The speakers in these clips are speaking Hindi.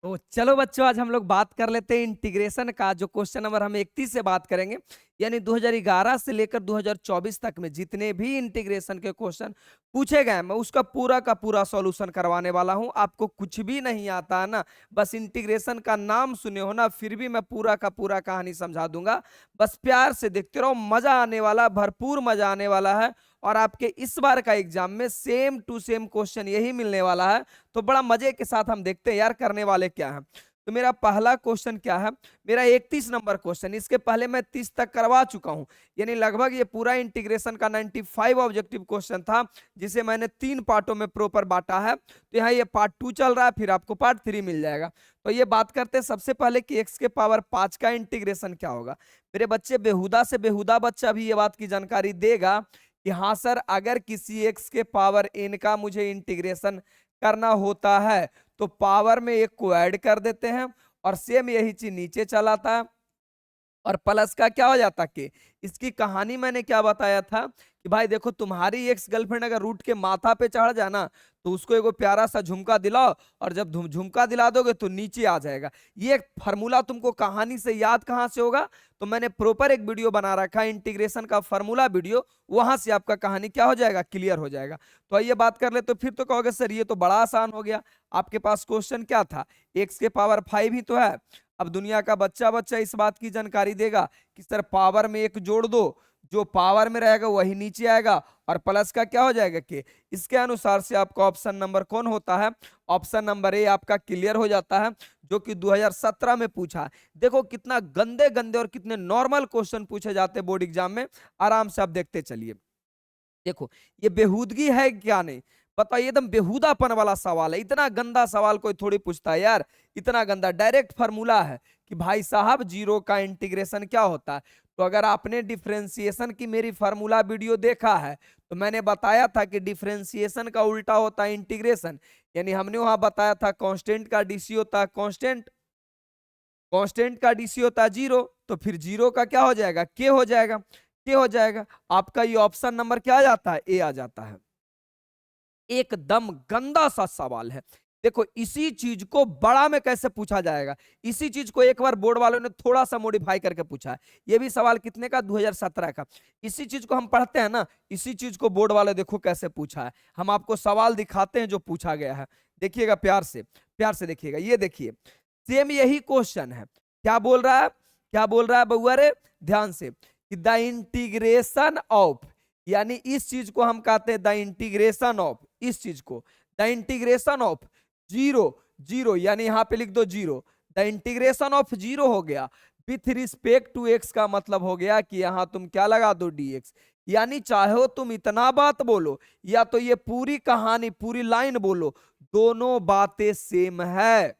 तो चलो बच्चों, आज हम लोग बात कर लेते हैं इंटीग्रेशन का। जो क्वेश्चन नंबर हम 31 से बात करेंगे, यानी 2011 से लेकर 2024 तक में जितने भी इंटीग्रेशन के क्वेश्चन पूछे गए, मैं उसका पूरा का पूरा सॉल्यूशन करवाने वाला हूं। आपको कुछ भी नहीं आता है ना, बस इंटीग्रेशन का नाम सुने हो ना, फिर भी मैं पूरा का पूरा कहानी समझा दूंगा। बस प्यार से देखते रहो, मजा आने वाला, भरपूर मजा आने वाला है। और आपके इस बार का एग्जाम में सेम टू सेम क्वेश्चन यही मिलने वाला है। तो बड़ा मजे के साथ हम देखते हैं यार करने वाले क्या है। तो मेरा पहला क्वेश्चन क्या है, मेरा 31 नंबर क्वेश्चन। इसके पहले मैं 30 तक करवा चुका हूं, यानी लगभग ये पूरा इंटीग्रेशन का 95 ऑब्जेक्टिव क्वेश्चन था, जिसे मैंने 3 पार्टों में प्रॉपर बांटा है। तो यहाँ ये पार्ट 2 चल रहा है, फिर आपको पार्ट 3 मिल जाएगा। तो ये बात करते हैं सबसे पहले कि x के पावर 5 का इंटीग्रेशन क्या होगा। मेरे बच्चे, बेहुदा से बेहुदा बच्चा भी ये बात की जानकारी देगा कि हाँ सर, अगर किसी x के पावर n का मुझे इंटीग्रेशन करना होता है तो पावर में एक को ऐड कर देते हैं और सेम यही चीज नीचे चलाता है और प्लस का क्या हो जाता कि इसकी कहानी मैंने क्या बताया था कि भाई देखो, तुम्हारी एक्स गर्लफ्रेंड अगर रूट के माथा पे चढ़ जाना तो उसको एगो प्यारा सा झुमका दिलाओ, और जब झुमका दिला दोगे तो नीचे आ जाएगा। ये एक फार्मूला तुमको कहानी से याद कहां से होगा, तो मैंने प्रॉपर एक वीडियो बना रखा है इंटीग्रेशन का फार्मूला वीडियो, वहां से आपका कहानी क्या हो जाएगा, क्लियर हो जाएगा। तो आइए बात कर ले, तो फिर तो कहोगे सर ये तो बड़ा आसान हो गया। आपके पास क्वेश्चन क्या था, एक्स के पावर 5 ही तो है। अब दुनिया का बच्चा बच्चा इस बात की जानकारी देगा कि सर पावर में एक जोड़ दो, जो पावर में रहेगा वही नीचे आएगा, और प्लस का क्या हो जाएगा कि इसके अनुसार से आपका ऑप्शन नंबर कौन होता है, ऑप्शन नंबर ए आपका क्लियर हो जाता है, जो कि 2017 में पूछा। देखो कितना गंदे गंदे और कितने नॉर्मल क्वेश्चन पूछे जाते हैं बोर्ड एग्जाम में, आराम से आप देखते चलिए। देखो ये बेहूदगी है क्या, नहीं बताइए, एकदम बेहूदापन वाला सवाल है। इतना गंदा सवाल कोई थोड़ी पूछता है यार, इतना गंदा। डायरेक्ट फार्मूला है कि भाई साहब जीरो का इंटीग्रेशन क्या होता है। तो अगर आपने डिफरेंशिएशन की मेरी फार्मूला वीडियो देखा है तो मैंने बताया था कि डिफरेंशिएशन का उल्टा होता है इंटीग्रेशन। यानी हमने वहां बताया था कांस्टेंट का डीसी होता है कांस्टेंट, कांस्टेंट का डीसी होता है जीरो, तो फिर जीरो का क्या हो जाएगा, के हो जाएगा, के हो जाएगा। आपका ये ऑप्शन नंबर क्या आ जाता है, ए आ जाता है। एकदम गंदा सा सवाल है। देखो इसी चीज को बड़ा में कैसे पूछा जाएगा, इसी चीज को एक बार बोर्ड वालों ने थोड़ा सा मॉडिफाई करके पूछा है। ये भी सवाल कितने का, 2017 का। इसी चीज को हम पढ़ते हैं ना, इसी चीज को बोर्ड वाले देखो कैसे पूछा है। हम आपको सवाल दिखाते हैं जो पूछा गया है, देखिएगा प्यार से, प्यार से देखिएगा। ये देखिए सेम यही क्वेश्चन है। क्या बोल रहा है, क्या बोल रहा है बउआ रे, ध्यान से, कि द इंटीग्रेशन ऑफ, यानी इस चीज को हम कहते हैं द इंटीग्रेशन ऑफ, इस चीज को the integration of zero, zero यानी यहां पे लिख दो zero, the integration of zero हो गया विथ रिस्पेक्ट टू एक्स, का मतलब हो गया कि यहां तुम क्या लगा दो, dx। यानी चाहे तुम इतना बात बोलो या तो ये पूरी कहानी पूरी लाइन बोलो, दोनों बातें सेम है,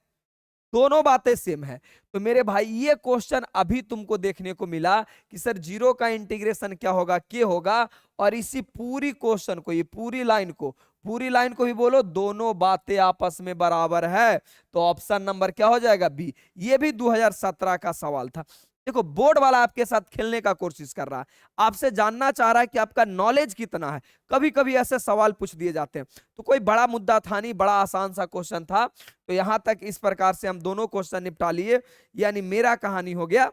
दोनों बातें सेम है। तो मेरे भाई ये क्वेश्चन अभी तुमको देखने को मिला कि सर जीरो का इंटीग्रेशन क्या होगा, के होगा, और इसी पूरी क्वेश्चन को, ये पूरी लाइन को, पूरी लाइन को भी बोलो दोनों बातें आपस में बराबर है। तो ऑप्शन नंबर क्या हो जाएगा, बी। ये भी 2017 का सवाल था। देखो बोर्ड वाला आपके साथ खेलने का कोशिश कर रहा है, आपसे जानना चाह रहा है कि आपका नॉलेज कितना है। कभी कभी ऐसे सवाल पूछ दिए जाते हैं, तो कोई बड़ा मुद्दा था नहीं, बड़ा आसान सा क्वेश्चन था। तो यहां तक इस प्रकार से हम दोनों क्वेश्चन निपटा लिए, यानी मेरा कहानी हो गया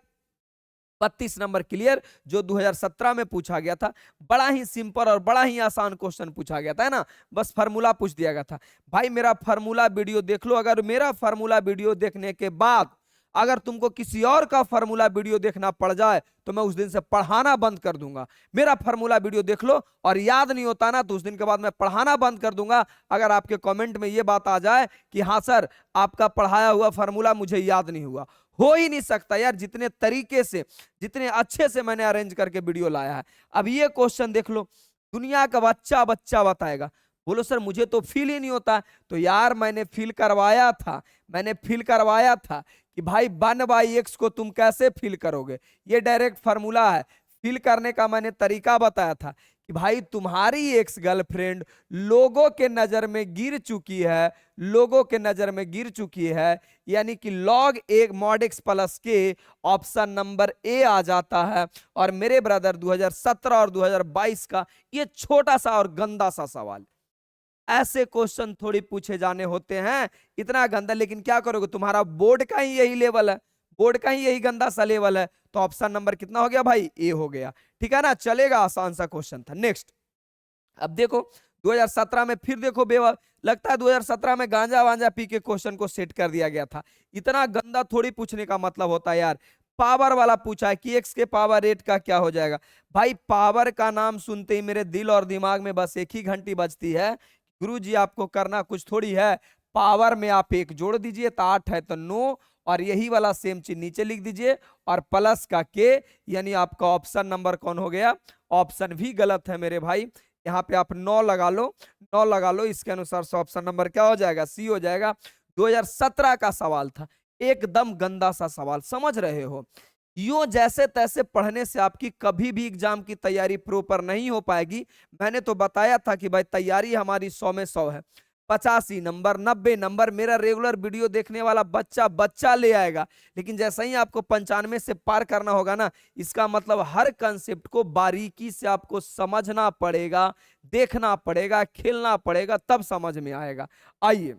32 नंबर क्लियर, जो 2017 में पूछा गया था। बड़ा ही सिंपल और बड़ा ही आसान क्वेश्चन पूछा गया था, है ना, बस फार्मूला पूछ दिया गया था। भाई मेरा फार्मूला वीडियो देख लो, अगर मेरा फार्मूला वीडियो देखने के बाद अगर तुमको किसी और का फार्मूला वीडियो देखना पड़ जाए तो मैं उस दिन से पढ़ाना बंद कर दूंगा। मेरा फार्मूला वीडियो देख लो और याद नहीं होता ना तो उस दिन के बाद मैं पढ़ाना बंद कर दूंगा, अगर आपके कमेंट में ये बात आ जाए कि हाँ सर आपका पढ़ाया हुआ फार्मूला मुझे याद नहीं हुआ। हो ही नहीं सकता यार, जितने तरीके से, जितने अच्छे से मैंने अरेंज करके वीडियो लाया है। अब ये क्वेश्चन देख लो, दुनिया का बच्चा बच्चा बताएगा। बोलो सर मुझे तो फील ही नहीं होता, तो यार मैंने फील करवाया था, मैंने फील करवाया था कि भाई 1/x को तुम कैसे फील करोगे। ये डायरेक्ट फार्मूला है, फील करने का मैंने तरीका बताया था कि भाई तुम्हारी एक्स गर्लफ्रेंड लोगों के नजर में गिर चुकी है, लोगों के नजर में गिर चुकी है, यानी कि लॉग एक mod x plus k, option number ए आ जाता है। और मेरे ब्रदर 2017 और 2022 का ये छोटा सा और गंदा सा सवाल, ऐसे क्वेश्चन थोड़ी पूछे जाने होते हैं, इतना गंदा। लेकिन क्या करोगे, तुम्हारा बोर्ड का ही यही लेवल है, बोर्ड का ही यही गंदा सा लेवल है, तो ऑप्शन नंबर कितना हो गया भाई, ए हो गया। ठीक है ना, चलेगा, आसान सा क्वेश्चन था। नेक्स्ट, अब देखो 2017 में फिर देखो बेवा, लगता है 2017 में गांजा वांजा पी के क्वेश्चन को सेट कर दिया गया था। इतना गंदा थोड़ी पूछने का मतलब होता है यार। पावर वाला पूछा है कि एक्स के पावर 8 का क्या हो जाएगा। भाई पावर का नाम सुनते ही मेरे दिल और दिमाग में बस एक ही घंटी बजती है, गुरुजी आपको करना कुछ थोड़ी है, पावर में आप एक जोड़ दीजिए तो 8 है तो 9, और यही वाला सेम चीज नीचे लिख दीजिए, और प्लस का के, यानी आपका ऑप्शन नंबर कौन हो गया, ऑप्शन भी गलत है मेरे भाई। यहाँ पे आप 9 लगा लो, 9 लगा लो, इसके अनुसार से ऑप्शन नंबर क्या हो जाएगा, सी हो जाएगा। 2017 का सवाल था, एकदम गंदा सा सवाल, समझ रहे हो। यूं जैसे तैसे पढ़ने से आपकी कभी भी एग्जाम की तैयारी प्रॉपर नहीं हो पाएगी। मैंने तो बताया था कि भाई तैयारी हमारी 100 में 100 है, 85 नंबर 90 नंबर मेरा रेगुलर वीडियो देखने वाला बच्चा बच्चा ले आएगा। लेकिन जैसे ही आपको 95 से पार करना होगा ना, इसका मतलब हर कंसेप्ट को बारीकी से आपको समझना पड़ेगा, देखना पड़ेगा, खेलना पड़ेगा, तब समझ में आएगा। आइए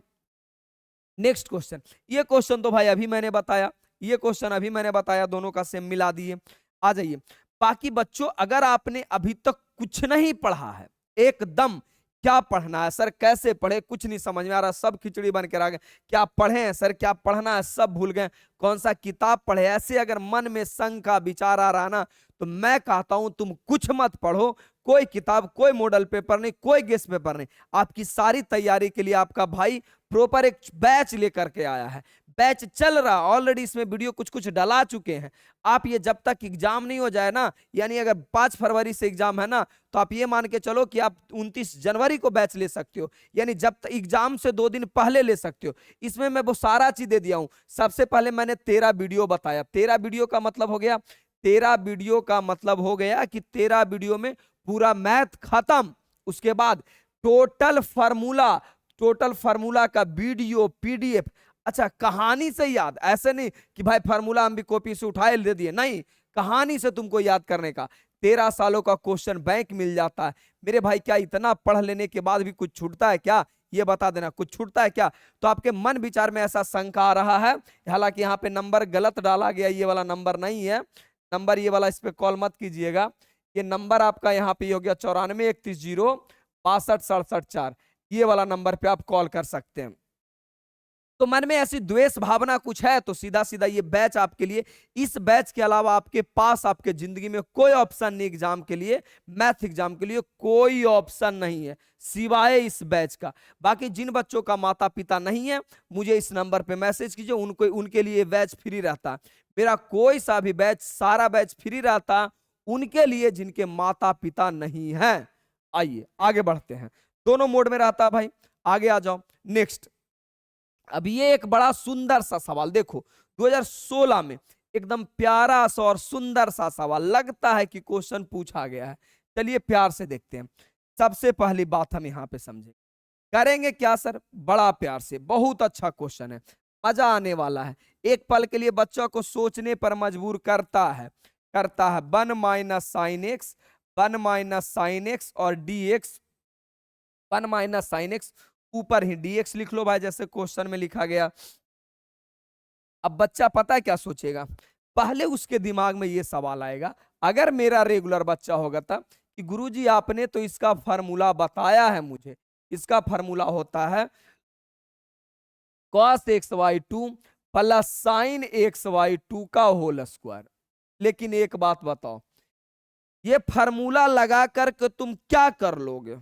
नेक्स्ट क्वेश्चन, ये क्वेश्चन तो भाई अभी मैंने बताया, ये क्वेश्चन अभी मैंने बताया, दोनों का सेम मिला दिए। आ जाइए, बाकी बच्चों अगर आपने अभी तक कुछ नहीं पढ़ा है, एकदम क्या पढ़ना है सर, कैसे पढ़े, कुछ नहीं समझ में आ रहा, सब खिचड़ी बन के रह गए, क्या पढ़े हैं सर, क्या पढ़ना है सब भूल गए, कौन सा किताब पढ़े, ऐसे अगर मन में शंका विचार आ रहा ना, तो मैं कहता हूं तुम कुछ मत पढ़ो, कोई किताब, कोई मॉडल पेपर नहीं, कोई गेस्ट पेपर नहीं, आपकी सारी तैयारी के लिए आपका भाई प्रॉपर एक बैच लेकर के आया है। बैच चल रहा ऑलरेडी, इसमें वीडियो कुछ कुछ डला चुके हैं। आप ये जब तक एग्जाम नहीं हो जाए ना, यानी अगर 5 फरवरी से एग्जाम है ना, तो आप ये मान के चलो कि आप 29 जनवरी को बैच ले सकते हो, यानी जब तक एग्जाम से 2 दिन पहले ले सकते हो। इसमें मैं वो सारा चीज दे दिया हूं। सबसे पहले मैंने 13 वीडियो बताया, 13 वीडियो का मतलब हो गया, 13 वीडियो का मतलब हो गया कि 13 वीडियो में पूरा मैथ खत्म। उसके बाद टोटल फार्मूला, टोटल फार्मूला का वीडियो पीडीएफ। अच्छा, कहानी से याद, ऐसे नहीं कि भाई फार्मूला हम भी कॉपी से उठाए दे दिए, नहीं, कहानी से तुमको याद करने का 13 सालों का क्वेश्चन बैंक मिल जाता है मेरे भाई। क्या इतना पढ़ लेने के बाद भी कुछ छूटता है क्या, ये बता देना, कुछ छूटता है क्या। तो आपके मन विचार में ऐसा शंका आ रहा है, हालांकि यहाँ पे नंबर गलत डाला गया, ये वाला नंबर नहीं है, नंबर ये वाला, इस पे कॉल मत कीजिएगा, ये नंबर आपका यहाँ पे हो गया 94 31 0 62 67 4, ये वाला नंबर पे आप कॉल कर सकते हैं। तो मन में ऐसी द्वेष भावना कुछ है तो सीधा सीधा ये बैच आपके लिए। इस बैच के अलावा आपके पास आपके जिंदगी में कोई ऑप्शन नहीं, एग्जाम के लिए, मैथ एग्जाम के लिए कोई ऑप्शन नहीं है सिवाय इस बैच का। बाकी जिन बच्चों का माता पिता नहीं है, मुझे इस नंबर पे मैसेज कीजिए, उनको, उनके लिए बैच फ्री रहता। मेरा कोई सा भी बैच, सारा बैच फ्री रहता उनके लिए जिनके माता पिता नहीं है। आइए आगे बढ़ते हैं, दोनों मोड में रहता भाई, आगे आ जाओ। नेक्स्ट, अब ये एक बड़ा सुंदर सा सवाल देखो, 2016 में एकदम प्यारा सा और सुंदर सा सवाल, लगता है कि क्वेश्चन पूछा गया है। चलिए प्यार से देखते हैं। सबसे पहली बात हम यहाँ पे समझे करेंगे क्या सर, बड़ा प्यार से, बहुत अच्छा क्वेश्चन है, मजा आने वाला है, एक पल के लिए बच्चों को सोचने पर मजबूर करता है। 1 minus sine x, 1 minus sine x और d x, 1 minus sine x, ऊपर ही dx लिख लो भाई, जैसे क्वेश्चन में लिखा गया। अब बच्चा पता है क्या सोचेगा, पहले उसके दिमाग में ये सवाल आएगा, अगर मेरा रेगुलर बच्चा होगा था कि गुरुजी आपने तो इसका फार्मूला बताया है मुझे, इसका फार्मूला होता है cos xy2 plus sign xy2 का होल स्क्वायर। लेकिन एक बात बताओ, ये फार्मूला लगा कर के तुम क्या कर लोगे।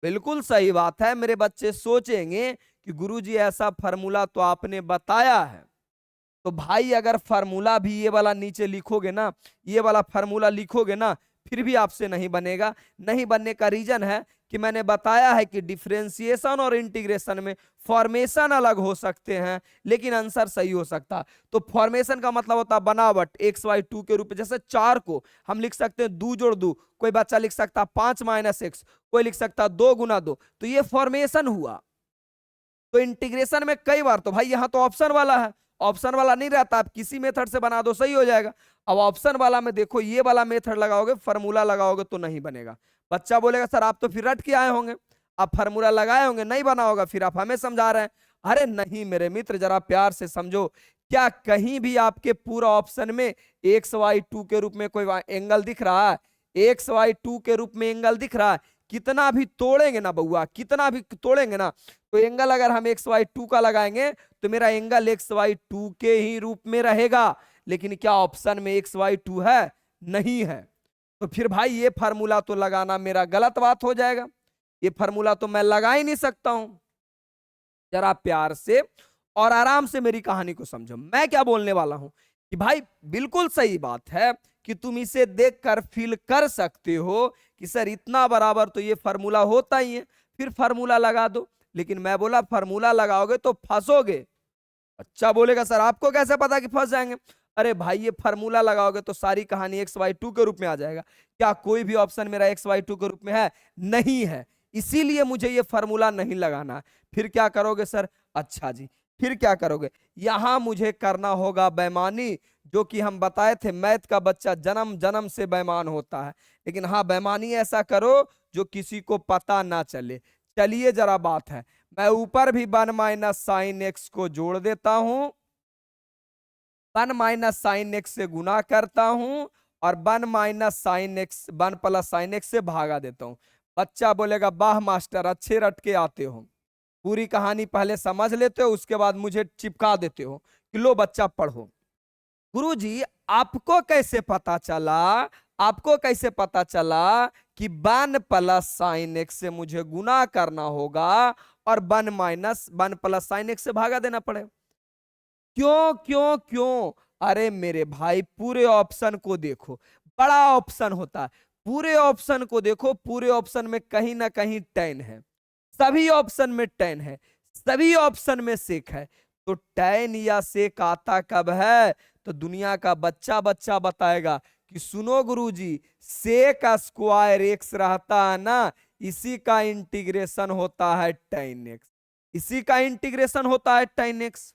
बिल्कुल सही बात है, मेरे बच्चे सोचेंगे कि गुरुजी ऐसा फार्मूला तो आपने बताया है। तो भाई अगर फार्मूला भी ये वाला नीचे लिखोगे ना, ये वाला फार्मूला लिखोगे ना, फिर भी आपसे नहीं बनेगा। नहीं बनने का रीजन है कि मैंने बताया है कि डिफरेंशिएशन और इंटीग्रेशन में फॉर्मेशन अलग हो सकते हैं, लेकिन आंसर सही हो सकता। तो फॉर्मेशन का मतलब होता है बनावट, xy2 के रूप में। जैसे 4 को हम लिख सकते हैं 2 जोड़ 2, कोई बच्चा लिख सकता 5 माइनस एक्स, कोई लिख सकता 2 गुना 2, तो ये फॉर्मेशन हुआ। तो इंटीग्रेशन में कई बार तो भाई यहाँ तो ऑप्शन वाला है, ऑप्शन वाला नहीं रहता, आप किसी मेथड से बना दो सही हो जाएगा। अब ऑप्शन वाला में देखो, ये वाला मेथड लगाओगे, फार्मूला लगाओगे तो नहीं बनेगा। बच्चा बोलेगा सर आप तो फिर रट के आए होंगे, आप फार्मूला लगाए होंगे, नहीं बना होगा, फिर आप हमें समझा रहे हैं। अरे नहीं मेरे मित्र, जरा प्यार से समझो। क्या कहीं भी आपके पूरा ऑप्शन में एक्स वाई टू के रूप में कोई एंगल दिख रहा है? एक्स वाई टू के रूप में एंगल दिख रहा है? कितना भी तोड़ेंगे ना बउआ, कितना भी तोड़ेंगे ना, तो एंगल अगर हम एक्स वाई टू का लगाएंगे तो मेरा एंगल एक्स वाई टू के ही रूप में रहेगा। लेकिन क्या ऑप्शन में एक्स वाई टू है? नहीं है। तो फिर भाई ये फार्मूला तो लगाना मेरा गलत बात हो जाएगा, ये फार्मूला तो मैं लगा ही नहीं सकता हूं। जरा प्यार से और आराम से मेरी कहानी को समझो। मैं क्या बोलने वाला हूं कि भाई बिल्कुल सही बात है कि तुम इसे देखकर फील कर सकते हो कि सर इतना बराबर तो ये फार्मूला होता ही है, फिर फार्मूला लगा दो। लेकिन मैं बोला फार्मूला लगाओगे तो फंसोगे। अच्छा बोलेगा सर आपको कैसे पता कि फंस जाएंगे? अरे भाई ये फार्मूला लगाओगे तो सारी कहानी एक्स वाई टू के रूप में आ जाएगा। क्या कोई भी ऑप्शन मेरा एक्स वाई टू के रूप में है? नहीं है। इसीलिए मुझे ये फार्मूला नहीं लगाना। फिर क्या करोगे सर? अच्छा जी, फिर क्या करोगे? यहां मुझे करना होगा बेईमानी, जो कि हम बताए थे मैथ का बच्चा जन्म जन्म से बेईमान होता है। लेकिन हाँ, बेईमानी ऐसा करो जो किसी को पता ना चले। चलिए जरा बात है, मैं ऊपर भी 1 माइनस साइन एक्स को जोड़ देता हूं, 1 माइनस साइन एक्स से गुना करता हूं और 1 minus sine x 1 plus sine x से भागा देता हूं। बच्चा बोलेगा वाह मास्टर, अच्छे रट के आते हो, पूरी कहानी पहले समझ लेते हो, उसके बाद मुझे चिपका देते हो कि लो बच्चा पढ़ो। गुरुजी आपको कैसे पता चला, आपको कैसे पता चला कि 1 प्लस साइन एक्स से मुझे गुना करना होगा और 1 प्लस साइन एक्स से भागा देना पड़े? क्यों क्यों क्यों? अरे मेरे भाई पूरे ऑप्शन को देखो, बड़ा ऑप्शन होता है, पूरे ऑप्शन को देखो, पूरे ऑप्शन में कहीं ना कहीं tan है, सभी ऑप्शन में tan है, सभी ऑप्शन में सेक है। तो tan या सेक आता कब है? तो दुनिया का बच्चा बच्चा बताएगा कि सुनो गुरुजी, सेक स्क्वायर एक्स रहता है ना, इसी का इंटीग्रेशन होता है tan x, इसी का इंटीग्रेशन होता है tan x।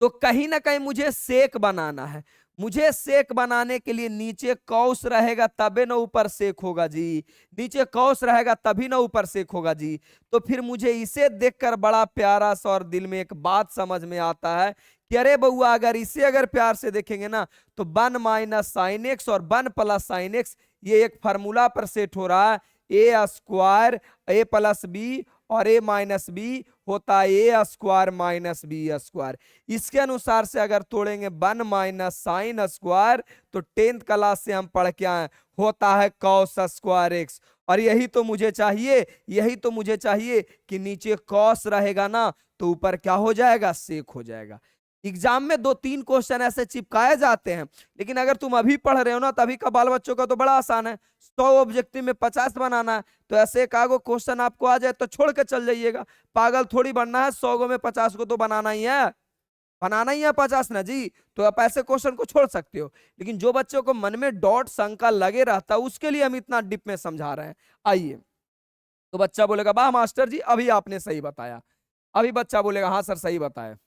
तो कहीं ना कहीं मुझे सेक बनाना है, मुझे सेक बनाने के लिए नीचे कौस रहेगा तबे ना ऊपर सेक होगा जी, नीचे कौस रहेगा तभी ना ऊपर सेक होगा जी। तो फिर मुझे इसे देखकर बड़ा प्यारा सा और दिल में एक बात समझ में आता है कि अरे बउआ अगर इसे अगर प्यार से देखेंगे ना तो 1 माइनस साइन एक्स और 1 प्लस साइन एक्स ये एक फार्मूला पर सेट हो रहा है, ए स्क्वायर ए प्लस बी और ए माइनस बी होता है ए स्क्वायर माइनस बी स्क्वायर। इसके अनुसार से अगर तोड़ेंगे 1 माइनस साइन स्क्वायर तो 10th क्लास से हम पढ़ के आए होता है कॉस स्क्वायर एक्स। और यही तो मुझे चाहिए, यही तो मुझे चाहिए कि नीचे कॉस रहेगा ना तो ऊपर क्या हो जाएगा? सेक हो जाएगा। एग्जाम में 2-3 क्वेश्चन ऐसे चिपकाए जाते हैं, लेकिन अगर तुम अभी पढ़ रहे हो ना तभी का बाल बच्चों का तो बड़ा आसान है, 100 ऑब्जेक्टिव में 50 बनाना है, तो ऐसे एक आगो क्वेश्चन आपको आ जाए तो छोड़ के चल जाइएगा। पागल थोड़ी बनना है, 100 में 50 को तो बनाना ही है, बनाना ही है 50 ना जी। तो आप ऐसे क्वेश्चन को छोड़ सकते हो, लेकिन जो बच्चों को मन में डॉट शंका लगे रहता है उसके लिए हम इतना डिप में समझा रहे हैं। आइए, तो बच्चा बोलेगा वाह मास्टर जी अभी आपने सही बताया, अभी बच्चा बोलेगा हाँ सर सही बताया,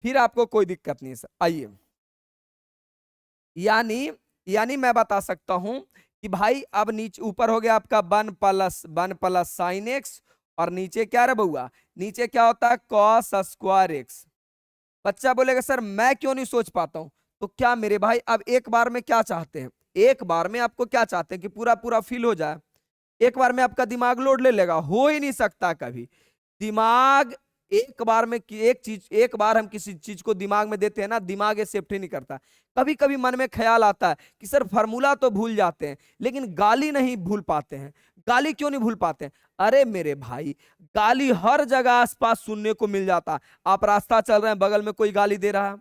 फिर आपको कोई दिक्कत नहीं सर। आइए, यानी यानी मैं बता सकता हूं कि भाई अब नीचे ऊपर हो गया आपका 1 प्लस साइन एक्स और नीचे क्या रे बउआ? नीचे क्या होता है? Cos square x. बच्चा बोलेगा सर मैं क्यों नहीं सोच पाता हूं? तो क्या मेरे भाई अब एक बार में क्या चाहते हैं? एक बार में आपको क्या चाहते हैं कि पूरा पूरा फिल हो जाए? एक बार में आपका दिमाग लोड ले लेगा? हो ही नहीं सकता कभी। दिमाग एक बार में एक चीज, एक बार हम किसी चीज को दिमाग में देते हैं ना, दिमाग एक्सेप्ट ही नहीं करता। कभी कभी मन में ख्याल आता है कि सर फार्मूला तो भूल जाते हैं लेकिन गाली नहीं भूल पाते हैं। गाली क्यों नहीं भूल पाते हैं? अरे मेरे भाई गाली हर जगह आसपास सुनने को मिल जाता। आप रास्ता चल रहे हैं, बगल में कोई गाली दे रहा है,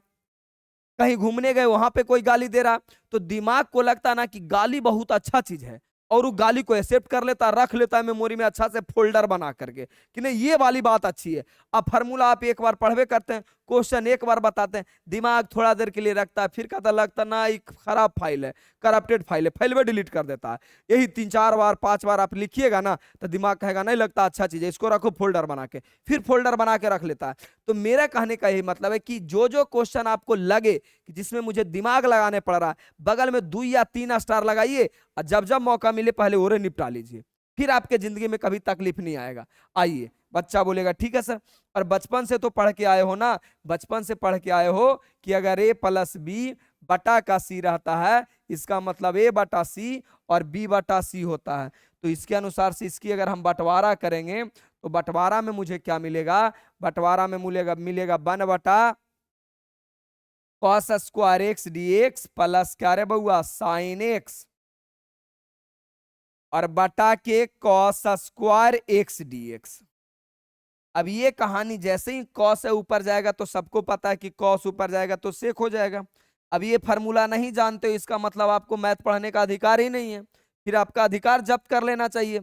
कहीं घूमने गए वहां पे कोई गाली दे रहा, तो दिमाग को लगता ना कि गाली बहुत अच्छा चीज है और वो गाली को एक्सेप्ट कर लेता, रख लेता है मेमोरी में अच्छा से फोल्डर बना करके कि नहीं ये वाली बात अच्छी है। अब फार्मूला आप एक बार पढ़वे करते हैं, क्वेश्चन एक बार बताते हैं, दिमाग थोड़ा देर के लिए रखता है, फिर कहता लगता ना एक खराब फाइल है, करप्टेड फाइल है, फाइल में डिलीट कर देता है। यही 3-4 बार 5 बार आप लिखिएगा ना तो दिमाग कहेगा नहीं लगता अच्छा चीज है, इसको रखो फोल्डर बना के, फिर फोल्डर बना के रख लेता है। तो मेरा कहने का यही मतलब है कि जो जो क्वेश्चन आपको लगे कि जिसमें मुझे दिमाग लगाने पड़ रहा है, बगल में 2 या 3 स्टार लगाइए और जब जब मौका मिले पहले ओरे निपटा लीजिए, फिर आपके जिंदगी में कभी तकलीफ नहीं आएगा। आइए, बच्चा बोलेगा ठीक है सर, और बचपन से तो पढ़ के आए हो ना, बचपन से पढ़ के आए हो कि अगर ए प्लस बी बटा का सी रहता है, इसका मतलब ए बटा सी और बी बटा सी होता है। तो इसके अनुसार से इसकी अगर हम बंटवारा करेंगे तो बंटवारा में मुझे क्या मिलेगा, बंटवारा में मिलेगा 1 बटा cos square x D x plus क्या रे बउआ साइन एक्स, और बटा के cos square x D x. अब ये कहानी जैसे ही कॉस ऊपर जाएगा तो सबको पता है कि कॉस ऊपर जाएगा तो सेक हो जाएगा। अब ये फार्मूला नहीं जानते हो, इसका मतलब आपको मैथ पढ़ने का अधिकार ही नहीं है, फिर आपका अधिकार जब्त कर लेना चाहिए।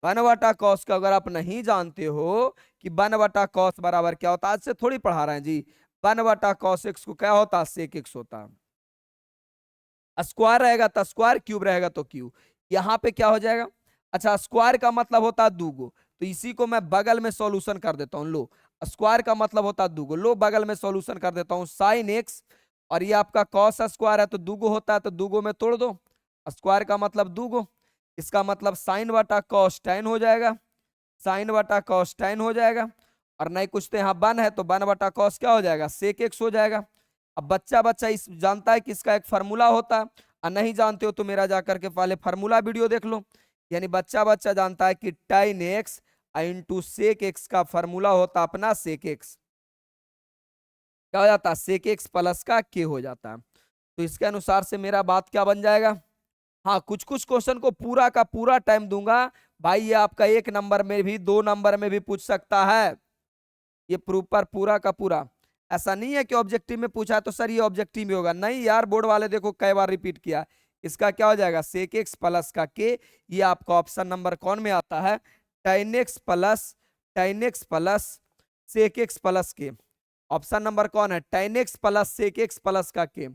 1 बटा कॉस का अगर आप नहीं जानते हो कि 1 बटा कॉस बराबर क्या होता है, आज से थोड़ी पढ़ा रहे हैं जी। 1 बटा कॉस एक्स को क्या होता है, सेक एक्स होता है। स्क्वायर रहेगा तो स्क्वायर, क्यूब रहेगा तो क्यूब। यहाँ पे क्या हो जाएगा, अच्छा स्क्वायर का मतलब होता है दूगो, तो इसी को मैं बगल में सॉल्यूशन कर देता हूँ। लो, स्क्वायर का मतलब होता है दूगो, लो बगल में सॉल्यूशन कर देता हूँ साइन एक्स, और ये आपका कॉस स्क्वायर है तो दूगो होता है, तो दूगो में तोड़ दो, स्क्वायर का मतलब दूगो, इसका मतलब साइन बटा कॉस टेन हो जाएगा, साइन बटा कॉस टेन हो जाएगा। और नहीं कुछ तो यहाँ 1 है तो 1 बटा कॉस क्या हो जाएगा, सेक एक्स हो जाएगा। अब बच्चा इस जानता है कि इसका एक फार्मूला होता है, और नहीं जानते हो तो मेरा जाकर के पहले फार्मूला वीडियो देख लो। यानी बच्चा जानता है कि tan x into sec x का फार्मूला होता अपना सेक एक्स, क्या हो जाता है, सेक एक्स प्लस का के हो जाता है। तो इसके अनुसार से मेरा बात क्या बन जाएगा, हाँ कुछ कुछ क्वेश्चन को पूरा का पूरा टाइम दूंगा भाई, ये आपका 1 नंबर में भी 2 नंबर में भी पूछ सकता है, ये प्रॉपर पूरा का पूरा। ऐसा नहीं है कि ऑब्जेक्टिव में पूछा तो सर ये ऑब्जेक्टिव में होगा, नहीं यार, बोर्ड वाले देखो कई बार रिपीट किया। इसका क्या हो जाएगा, सेक एक्स प्लस का के, ये आपका ऑप्शन नंबर कौन में आता है, tan x plus sec x plus k. Option number कौन है, tan x plus sec x plus का k,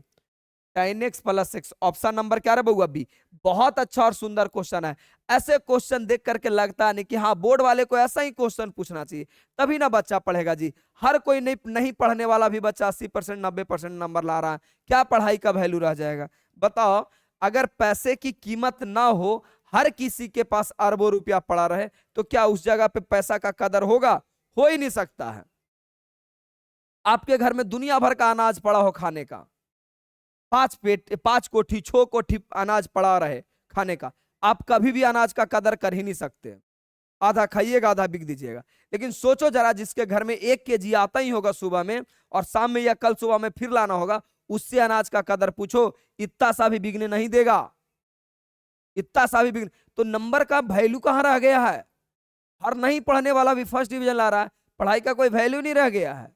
tan x plus x. Option number क्या रहा बउआ बी। बहुत अच्छा और सुंदर क्वेश्चन है। ऐसे क्वेश्चन देख करके लगता नहीं कि हाँ बोर्ड वाले को ऐसा ही क्वेश्चन पूछना चाहिए, तभी ना बच्चा पढ़ेगा जी। हर कोई नहीं पढ़ने वाला भी बच्चा 80% 90% नंबर ला रहा है, क्या पढ़ाई का वैल्यू रह जाएगा बताओ। अगर पैसे की कीमत ना हो, हर किसी के पास अरबों रुपया पड़ा रहे, तो क्या उस जगह पे पैसा का कदर होगा, हो ही नहीं सकता है। आपके घर में दुनिया भर का अनाज पड़ा हो खाने का, 5 कोठी 6 कोठी अनाज पड़ा रहे खाने का, आप कभी भी अनाज का कदर कर ही नहीं सकते। आधा खाइएगा आधा बिक दीजिएगा। लेकिन सोचो जरा, जिसके घर में 1 केजी आता ही होगा सुबह में, और शाम में या कल सुबह में फिर लाना होगा, उससे अनाज का कदर पूछो, इतना सा भी बिकने नहीं देगा, इतना सा भी बिकने। तो नंबर का वैल्यू कहां रह गया है, हर नहीं पढ़ने वाला भी फर्स्ट डिवीजन ला रहा है, पढ़ाई का कोई वैल्यू नहीं रह गया है।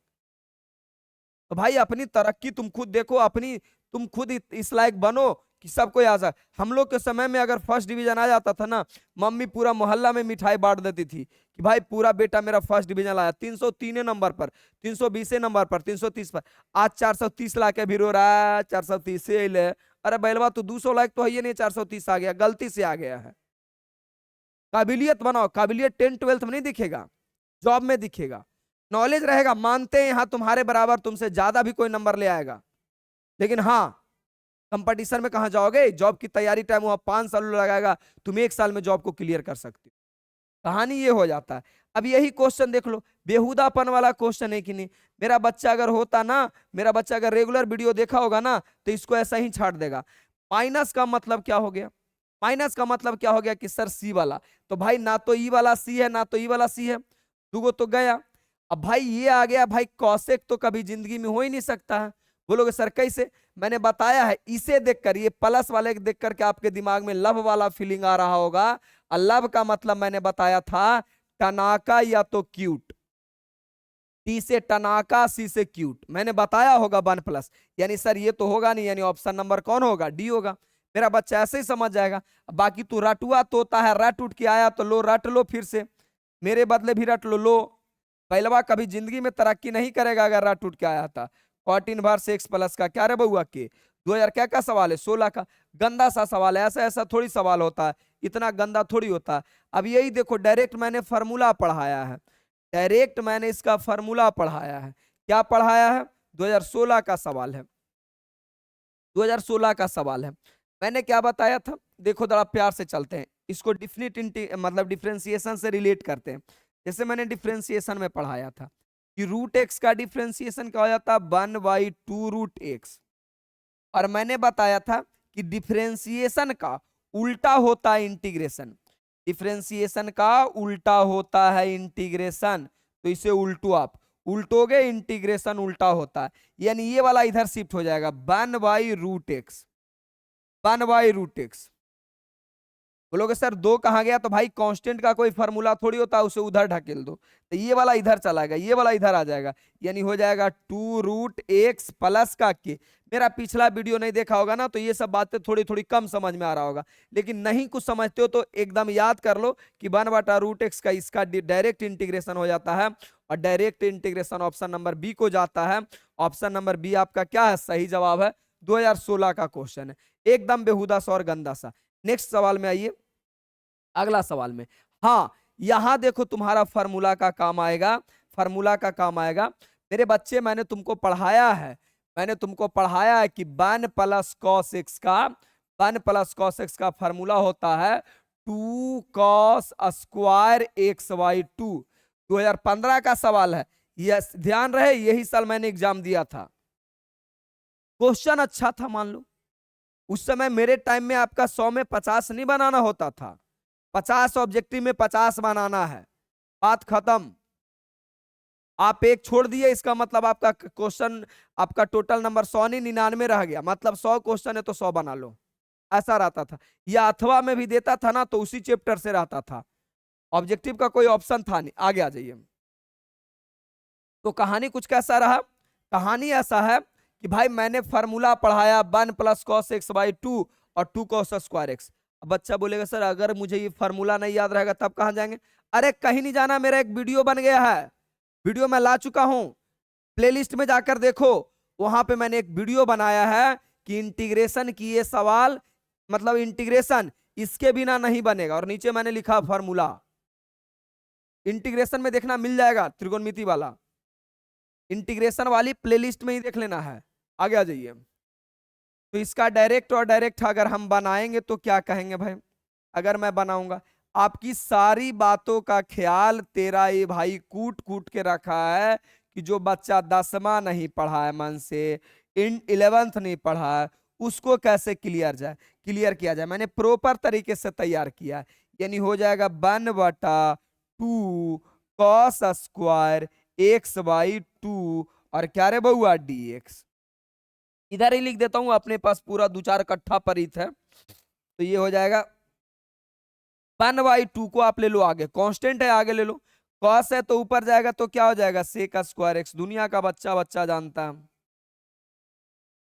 तो भाई अपनी तरक्की तुम खुद देखो, अपनी तुम खुद इस लायक बनो कि सबको आ जाए। हम लोग के समय में अगर फर्स्ट डिवीजन आ जाता था ना, मम्मी पूरा मोहल्ला में मिठाई बांट देती थी कि भाई पूरा बेटा मेरा फर्स्ट डिवीजन लाया, 303 नंबर पर, 320 नंबर पर, 330 पर। आज 430 ला के भी रो रहा है, 430 ले। अरे बैलवा तो 200 लाख तो है ही नहीं, 430 आ गया, गलती से आ गया है। काबिलियत बनाओ, काबिलियत 10 12th में नहीं दिखेगा, जॉब में दिखेगा। नॉलेज रहेगा, मानते हैं यहाँ तुम्हारे बराबर तुमसे ज्यादा भी कोई नंबर ले आएगा, लेकिन हाँ कंपटीशन में कहां जाओगे, जॉब की तैयारी टाइम वहां 5 साल लगाएगा, तुम 1 साल में जॉब को क्लियर कर सकते हो। कहानी ये हो जाता है। अब यही क्वेश्चन देख लो, बेहुदापन वाला क्वेश्चन है कि नहीं। मेरा बच्चा अगर होता ना, मेरा बच्चा अगर रेगुलर वीडियो देखा होगा ना, तो इसको ऐसा ही छाट देगा। माइनस का मतलब क्या हो गया, माइनस का मतलब क्या हो गया कि सर सी वाला, तो भाई ना तो ई वाला सी है ना तो ई वाला सी है, दुगो तो गया। अब भाई ये आ गया, भाई कॉसेक तो कभी जिंदगी में हो ही नहीं सकता है। बोलोगे सर कैसे, मैंने बताया है, इसे देखकर, ये प्लस वाले देख करके आपके दिमाग में लव वाला फीलिंग आ रहा होगा। और लव का मतलब मैंने बताया था टनाका या तो क्यूट, टी से टनाका सी से क्यूट, मैंने बताया होगा 1+, यानी सर ये तो होगा नहीं, यानी ऑप्शन नंबर कौन होगा, डी होगा। मेरा बच्चा ऐसे ही समझ जाएगा। बाकी तू रटुआ तोता है, रट उठ के आया तो लो रट लो, फिर से मेरे बदले भी रट लो। लो पहलवा कभी जिंदगी में तरक्की नहीं करेगा अगर रट उठ के आया था। कॉटिन भर से एक्स प्लस का क्या रे बउआ के 2000 क्या का सवाल है, 16 का। गंदा सा सवाल है, ऐसा ऐसा थोड़ी सवाल होता है, इतना गंदा थोड़ी होता है। अब यही देखो, डायरेक्ट मैंने फार्मूला पढ़ाया है, डायरेक्ट मैंने इसका फार्मूला पढ़ाया है। क्या पढ़ाया है, 2016 का सवाल है, 2016 का सवाल है। मैंने क्या बताया था, देखो जरा प्यार से चलते हैं, इसको मतलब डिफरेंशिएशन से रिलेट करते हैं। जैसे मैंने डिफरेंशिएशन में पढ़ाया था कि रूट एक्स का डिफरेंशिएशन क्या हो जाता है, 1/2 रूट एक्स। और मैंने बताया था कि डिफरेंशिएशन का उल्टा होता है इंटीग्रेशन, डिफरेंशिएशन का उल्टा होता है इंटीग्रेशन। तो इसे उल्टो, आप उल्टोगे इंटीग्रेशन उल्टा होता है, यानी ये वाला इधर शिफ्ट हो जाएगा 1/√x, 1/√x। बोलोगे सर दो कहाँ गया, तो भाई कांस्टेंट का कोई फार्मूला थोड़ी होता है, उसे उधर ढकेल दो, तो ये वाला इधर चला गया, ये वाला इधर आ जाएगा, यानी हो जाएगा 2√x प्लस का के। मेरा पिछला वीडियो नहीं देखा होगा ना, तो ये सब बातें थोड़ी थोड़ी कम समझ में आ रहा होगा, लेकिन नहीं कुछ समझते हो तो एकदम याद कर लो कि 1/√x का इसका डायरेक्ट इंटीग्रेशन हो जाता है, और direct integration option number B को जाता है। ऑप्शन नंबर बी आपका क्या है, सही जवाब है। 2016 का क्वेश्चन है, एकदम बेहुदा सा और गंदा सा। नेक्स्ट सवाल में आइए, अगला सवाल में। हाँ, यहां देखो तुम्हारा फार्मूला का काम आएगा, फार्मूला का काम आएगा मेरे बच्चे। मैंने तुमको पढ़ाया है, मैंने तुमको पढ़ाया है कि 1 + cos x का 1 + cos x का फार्मूला होता है 2 cos² x/2। 2015 का सवाल है, यस ध्यान रहे, यही साल मैंने एग्जाम दिया था। क्वेश्चन अच्छा था, मान लो उस समय मेरे टाइम में आपका 100 में 50 नहीं बनाना होता था, 50 ऑब्जेक्टिव में 50 बनाना है, बात खत्म। आप एक छोड़ दिए, इसका मतलब आपका क्वेश्चन, आपका टोटल नंबर 100 नहीं 99 रह गया, मतलब 100 क्वेश्चन है तो 100 बना लो, ऐसा रहता था। या अथवा में भी देता था ना, तो उसी चैप्टर से रहता था, ऑब्जेक्टिव का कोई ऑप्शन था नहीं। आगे आ जाइए। तो कहानी कुछ कैसा रहा, कहानी ऐसा है कि भाई मैंने फार्मूला पढ़ाया 1 + cos x/2 और 2 cos²x। अब बच्चा बोलेगा सर अगर मुझे ये फार्मूला नहीं याद रहेगा तब कहां जाएंगे। अरे कहीं नहीं जाना, मेरा एक वीडियो बन गया है, वीडियो मैं ला चुका हूं, प्लेलिस्ट में जाकर देखो, वहां पे मैंने एक वीडियो बनाया है कि इंटीग्रेशन की ये सवाल, मतलब इंटीग्रेशन इसके बिना नहीं बनेगा, और नीचे मैंने लिखा फार्मूला। इंटीग्रेशन में देखना मिल जाएगा, त्रिकोणमिति वाला, इंटीग्रेशन वाली प्लेलिस्ट में ही देख लेना है। आगे आ जाइए। तो इसका डायरेक्ट और डायरेक्ट अगर हम बनाएंगे तो क्या कहेंगे भाई, अगर मैं बनाऊंगा, आपकी सारी बातों का ख्याल तेरा ये भाई कूट कूट के रखा है कि जो बच्चा 10वां नहीं पढ़ा है मन से, इन 11th नहीं पढ़ा है, उसको कैसे क्लियर किया जाए। मैंने प्रॉपर तरीके से तैयार किया है, यानी हो जाएगा 1/2 cos² x/2 और क्या रे बउआ dx। इधर ही लिख देता हूं, अपने पास पूरा 2-4 कट्ठा परित है, तो ये हो जाएगा 1/2 को आप ले लो आगे, कांस्टेंट है आगे ले लो, कॉस है तो ऊपर जाएगा तो क्या हो जाएगा sec²x। दुनिया का बच्चा बच्चा जानता है,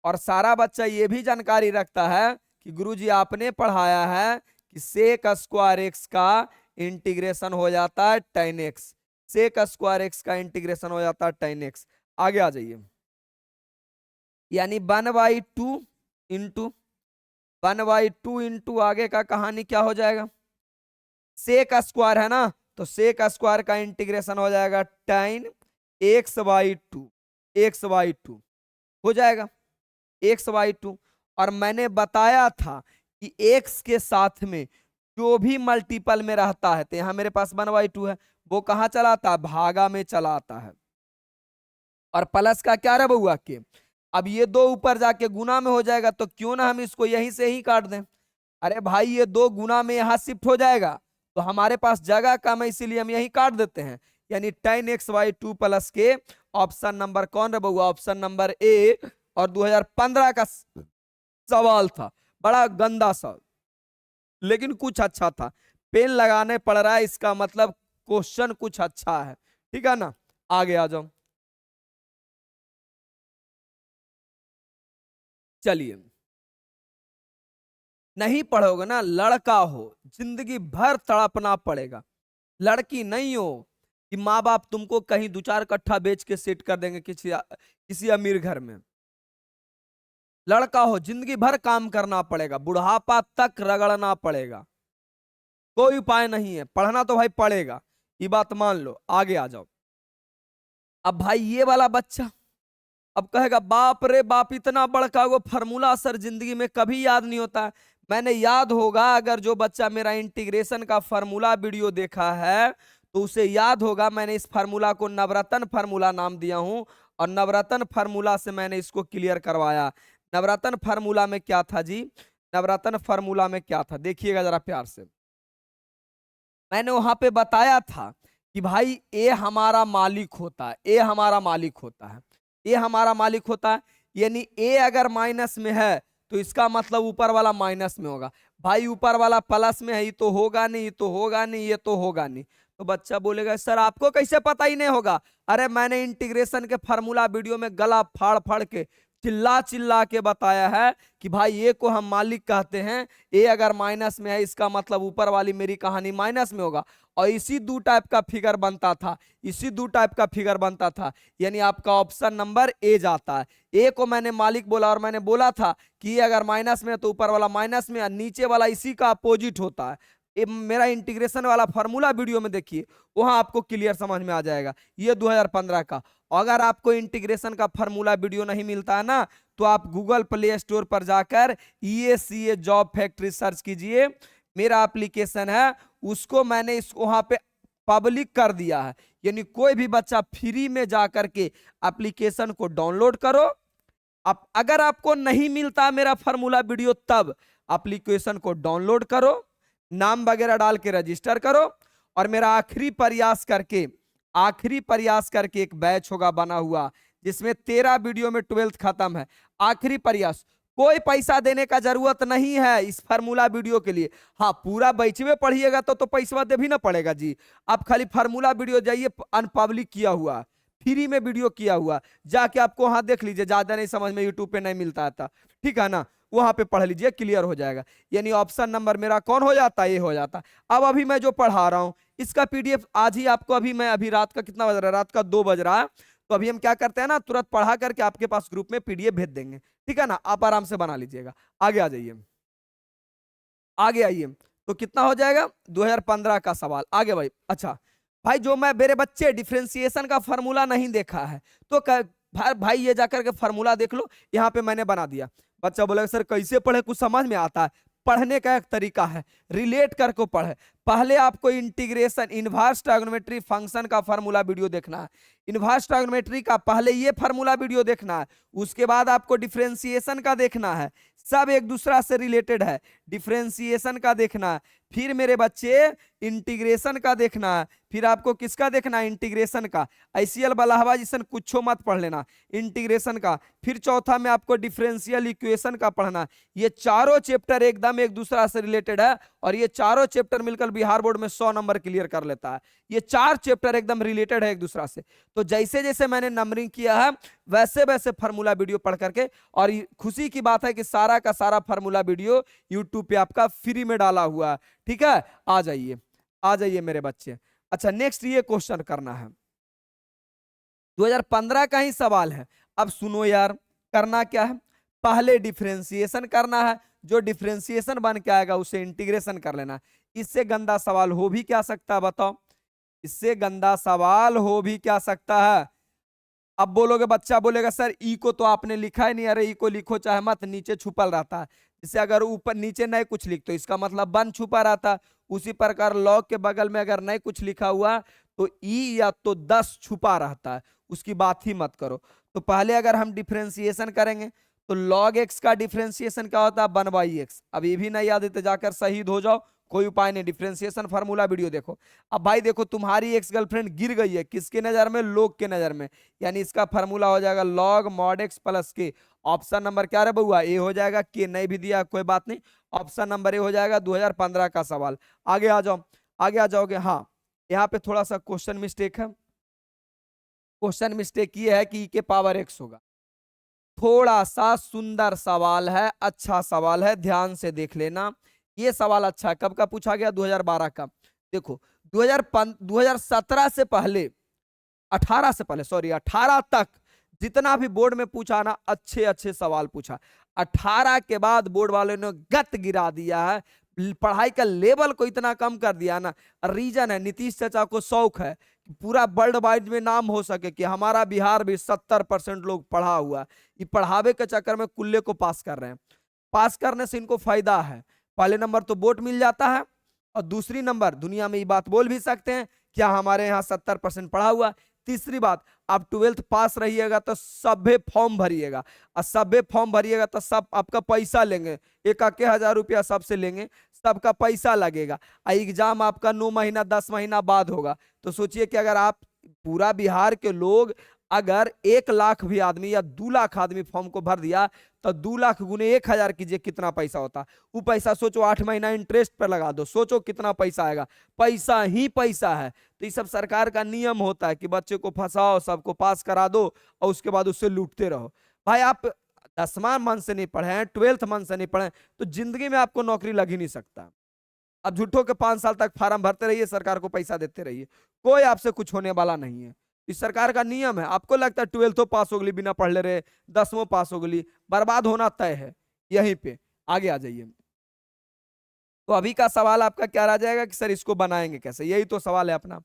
और सारा बच्चा ये भी जानकारी रखता है कि गुरुजी आपने पढ़ाया है कि sec² का इंटीग्रेशन हो जाता है tan x, sec² का इंटीग्रेशन हो जाता है tan x। आगे आ जाइए, यानी 1/2 इंटू 1/2 इंटू आगे का कहानी क्या हो जाएगा, sec² है ना, तो sec² का इंटीग्रेशन हो जाएगा tan x/2, x/2 हो जाएगा x/2। और मैंने बताया था कि x के साथ में जो भी मल्टीपल में रहता है, तो यहां मेरे पास 1/2 है, वो कहां चला आता है, भागा में चला आता है, और प्लस का क्या रहा बउआ के, अब ये दो ऊपर जाके गुना में हो जाएगा, तो क्यों ना हम इसको यहीं से ही काट दें। अरे भाई ये 2 गुना में यहां शिफ्ट हो जाएगा, तो हमारे पास जगह कम है, इसीलिए हम यहीं काट देते हैं, यानी tan x/2 plus k. Option number कौन रहा बउआ, ऑप्शन नंबर ए। और 2015 का सवाल था, बड़ा गंदा सा, लेकिन कुछ अच्छा था, पेन लगाने पड़ रहा है, इसका मतलब क्वेश्चन कुछ अच्छा है, ठीक है ना। आगे आ जाओ, चलिए। नहीं पढ़ोगे ना, लड़का हो जिंदगी भर तड़पना पड़ेगा, लड़की नहीं हो कि माँ बाप तुमको कहीं 2-4 कट्ठा बेच के सेट कर देंगे किसी अमीर घर में। लड़का हो जिंदगी भर काम करना पड़ेगा, बुढ़ापा तक रगड़ना पड़ेगा, कोई उपाय नहीं है, पढ़ना तो भाई पड़ेगा, ये बात मान लो। आगे आ जाओ। अब भाई ये वाला बच्चा अब कहेगा बाप रे बाप, इतना बड़का वो फार्मूला सर जिंदगी में कभी याद नहीं होता है। मैंने याद होगा, अगर जो बच्चा मेरा इंटीग्रेशन का फार्मूला वीडियो देखा है तो उसे याद होगा, मैंने इस फार्मूला को नवरत्न फार्मूला नाम दिया हूं, और नवरत्न फार्मूला से मैंने इसको क्लियर करवाया। नवरत्न फार्मूला में क्या था जी? नवरत्न फार्मूला में क्या था, देखिएगा जरा प्यार से। मैंने वहां पे बताया था कि भाई ए हमारा मालिक होता है, ए हमारा मालिक होता है, ए हमारा मालिक होता है, यानी ए अगर माइनस में है तो इसका मतलब ऊपर वाला माइनस में होगा। भाई ऊपर वाला प्लस में है, ये तो होगा नहीं, ये तो होगा नहीं, ये तो होगा नहीं। तो बच्चा बोलेगा सर आपको कैसे पता ही नहीं होगा? अरे मैंने इंटीग्रेशन के फार्मूला वीडियो में गला फाड़ फाड़ के चिल्ला चिल्ला के बताया है कि भाई ए को हम मालिक कहते हैं, ए अगर माइनस में है इसका मतलब ऊपर वाली मेरी कहानी माइनस में होगा। और इसी दो टाइप का फिगर बनता था, इसी दो टाइप का फिगर बनता था, यानी आपका ऑप्शन नंबर ए जाता है। ए को मैंने मालिक बोला और मैंने बोला था कि ए अगर माइनस में है तो ऊपर वाला माइनस में, नीचे वाला इसी का अपोजिट होता है। मेरा इंटीग्रेशन वाला फार्मूला वीडियो में देखिए, वहां आपको क्लियर समझ में आ जाएगा। ये 2015 का। अगर आपको इंटीग्रेशन का फार्मूला वीडियो नहीं मिलता है ना, तो आप गूगल प्ले स्टोर पर जाकर EACA जॉब फैक्ट्री सर्च कीजिए, मेरा एप्लीकेशन है, उसको मैंने इस वहां पे पब्लिक कर दिया है। यानी कोई भी बच्चा फ्री में जाकर के एप्लीकेशन को डाउनलोड करो। आप अगर आपको नहीं मिलता मेरा फार्मूला वीडियो, तब एप्लीकेशन को डाउनलोड करो, नाम वगैरह डाल के रजिस्टर करो, और मेरा आखिरी प्रयास करके एक बैच होगा बना हुआ, जिसमें 13 वीडियो में 12th खत्म है। आखिरी प्रयास, कोई पैसा देने का जरूरत नहीं है इस फार्मूला वीडियो के लिए। हाँ, पूरा बैच में पढ़िएगा तो पैसा दे भी ना पड़ेगा जी। आप खाली फार्मूला वीडियो जाइए, अनपब्लिक किया हुआ, फ्री में वीडियो किया हुआ, जाके आपको वहां देख लीजिए। ज्यादा नहीं समझ में यूट्यूब पे नहीं मिलता था, ठीक है ना, वहां पे पढ़ लीजिए, क्लियर हो जाएगा। यानी ऑप्शन नंबर मेरा कौन हो जाता है? ये हो जाता। अब अभी मैं जो पढ़ा रहा हूं इसका PDF आज ही आपको, अभी रात का कितना बज रहा है? रात का 2 बज रहा है। तो अभी हम क्या करते हैं ना, तुरंत पढ़ा करके आपके पास ग्रुप में PDF भेज देंगे, ठीक है ना, आप आराम से बना लीजिएगा। आगे आ जाइए, आगे आइए। तो कितना हो जाएगा? 2015 का सवाल। आगे भाई। अच्छा भाई, जो मैं मेरे बच्चे डिफ्रेंसिएशन का फार्मूला नहीं देखा है तो भाई ये जाकर के फार्मूला देख लो, यहाँ पे मैंने बना दिया। बच्चा बोलेगा सर कैसे पढ़े, कुछ समझ में आता है? पढ़ने का एक तरीका है, रिलेट करके पढ़े। पहले आपको इंटीग्रेशन इनवर्स ट्रायगोनोमेट्री फंक्शन का फार्मूला वीडियो देखना है, इनवर्स ट्रायगोनोमेट्री का पहले ये फार्मूला वीडियो देखना है, उसके बाद आपको डिफरेंशिएशन का देखना है, सब एक दूसरा से रिलेटेड है। डिफरेंशिएशन का देखना है, फिर मेरे बच्चे इंटीग्रेशन का देखना है, फिर आपको किसका देखना है? इंटीग्रेशन का। ICL बलाहवा जिसन कुछ मत पढ़ लेना, इंटीग्रेशन का। फिर चौथा में आपको डिफरेंशियल इक्वेशन का पढ़ना। ये चारों चैप्टर एकदम एक दूसरा से रिलेटेड है, और ये चारों चैप्टर मिलकर बिहार बोर्ड में 100 नंबर क्लियर कर लेता है। ये 4 चैप्टर एकदम रिलेटेड है एक दूसरा से। तो जैसे जैसे मैंने नंबरिंग किया है वैसे वैसे फार्मूला वीडियो पढ़ करके, और खुशी की बात है कि सारा का सारा फार्मूला वीडियो यूट्यूब पे आपका फ्री में डाला हुआ है, ठीक है। आ जाइए, आ जाइए मेरे बच्चे। अच्छा, नेक्स्ट ये क्वेश्चन करना है, 2015 का ही सवाल है। अब सुनो यार, करना क्या है? पहले डिफरेंशिएशन करना है, जो डिफरेंशिएशन बन के आएगा उसे इंटीग्रेशन कर लेना। इससे गंदा सवाल हो भी क्या सकता है बताओ? इससे गंदा सवाल हो भी क्या सकता है? अब बोलोगे, बच्चा बोलेगा सर ई को तो आपने लिखा ही नहीं। अरे ई को लिखो चाहे मत, नीचे छुपल रहता है। जैसे अगर ऊपर नीचे नहीं कुछ लिख तो इसका मतलब वन छुपा रहता है। उसी प्रकार लॉग के बगल में अगर नहीं कुछ लिखा हुआ तो ई या तो 10 छुपा रहता है, उसकी बात ही मत करो। तो पहले अगर हम डिफरेंशिएशन करेंगे तो लॉग एक्स का डिफरेंशिएशन क्या होता है? 1/x। अब ये भी नहीं याद है तो जाकर शहीद हो जाओ, कोई उपाय नहीं। डिफरेंशिएशन फार्मूला वीडियो देखो। अब भाई देखो, तुम्हारी एक्स गर्लफ्रेंड गिर गई है, किसके नजर में? लोग के नजर में। यानी इसका फार्मूला हो जाएगा log mod x plus k. Option number क्या रे बउआ? ए हो जाएगा। के नहीं भी दिया कोई बात नहीं, ऑप्शन नंबर ए हो जाएगा। 2015 का सवाल। आगे आ जाओ, आगे आ जाओगे। हाँ, यहाँ पे थोड़ा सा क्वेश्चन मिस्टेक है। क्वेश्चन मिस्टेक ये है कि ई के पावर एक्स होगा। थोड़ा सा सुंदर सवाल है, अच्छा सवाल है, ध्यान से देख लेना। ये सवाल अच्छा है। कब का पूछा गया? 2012 का। देखो 2017 से पहले, 18 से पहले, सॉरी 18 तक जितना भी बोर्ड में पूछा ना, अच्छे अच्छे सवाल पूछा। 18 के बाद बोर्ड वालों ने गत गिरा दिया है, पढ़ाई का लेवल को इतना कम कर दिया ना। रीजन है, नीतीश चाचा को शौक है कि पूरा वर्ल्ड वाइड में नाम हो सके कि हमारा बिहार भी 70% लोग पढ़ा हुआ। ये पढ़ावे के चक्कर में कुल्ले को पास कर रहे हैं। पास करने से इनको फायदा है, पहले नंबर तो वोट मिल जाता है, और दूसरी नंबर दुनिया में ये बात बोल भी सकते हैं क्या हमारे यहाँ 70% पढ़ा हुआ। तीसरी बात, आप 12th पास रहिएगा तो सभे फॉर्म भरिएगा, और सभे फॉर्म भरिएगा तो सब आपका पैसा लेंगे, 1,000 रुपया सबसे लेंगे, सबका पैसा लगेगा। एग्जाम आपका 9 महीना 10 महीना बाद होगा। तो सोचिए कि अगर आप पूरा बिहार के लोग अगर 1 लाख भी आदमी या 2 लाख आदमी फॉर्म को भर दिया तो 2 लाख गुने 1,000 कीजिए कितना पैसा होता। वो पैसा सोचो 8 महीना इंटरेस्ट पर लगा दो, सोचो कितना पैसा आएगा। पैसा ही पैसा है। तो ये सब सरकार का नियम होता है कि बच्चे को फंसाओ, सबको पास करा दो और उसके बाद उससे लूटते रहो। भाई आप 10वां मन से नहीं पढ़े हैं, 12th मन से नहीं पढ़े तो जिंदगी में आपको नौकरी लग ही नहीं सकता। अब झूठों के 5 साल तक फार्म भरते रहिए, सरकार को पैसा देते रहिए, कोई आपसे कुछ होने वाला नहीं है। इस सरकार का नियम है। आपको लगता है 12th पास हो गई बिना पढ़ ले रहे, 10वां पास हो गई, बर्बाद होना तय है यहीं पे। आगे आ जाइए। तो अभी का सवाल आपका क्या रह जाएगा कि सर इसको बनाएंगे कैसे, यही तो सवाल है अपना।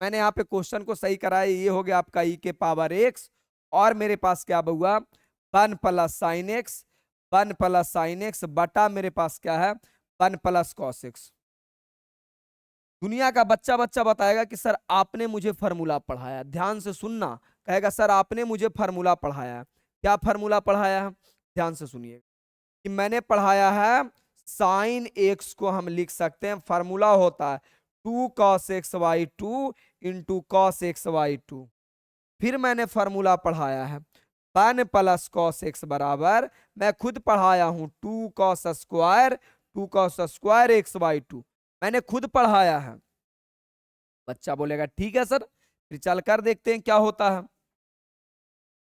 मैंने यहाँ पे क्वेश्चन को सही कराया, ये हो गया आपका ई के पावर एक्स, और मेरे पास क्या हुआ 1 plus sign x, 1 plus sine x बटा मेरे पास क्या है 1 प्लस कॉस एक्स। दुनिया का बच्चा बच्चा बताएगा कि सर आपने मुझे फार्मूला पढ़ाया, ध्यान से सुनना, कहेगा सर आपने मुझे फार्मूला पढ़ाया। क्या फार्मूला पढ़ाया है, ध्यान से सुनिए कि मैंने पढ़ाया है साइन एक्स को हम लिख सकते हैं, फार्मूला होता है 2 cos x y 2 into cos x y 2। फिर मैंने फार्मूला पढ़ाया है 1 प्लस कॉस एक्स बराबर, मैं खुद पढ़ाया हूं 2 cos square 2 cos square x y 2, मैंने खुद पढ़ाया है। बच्चा बोलेगा ठीक है सर, फिर चल कर देखते हैं क्या होता है।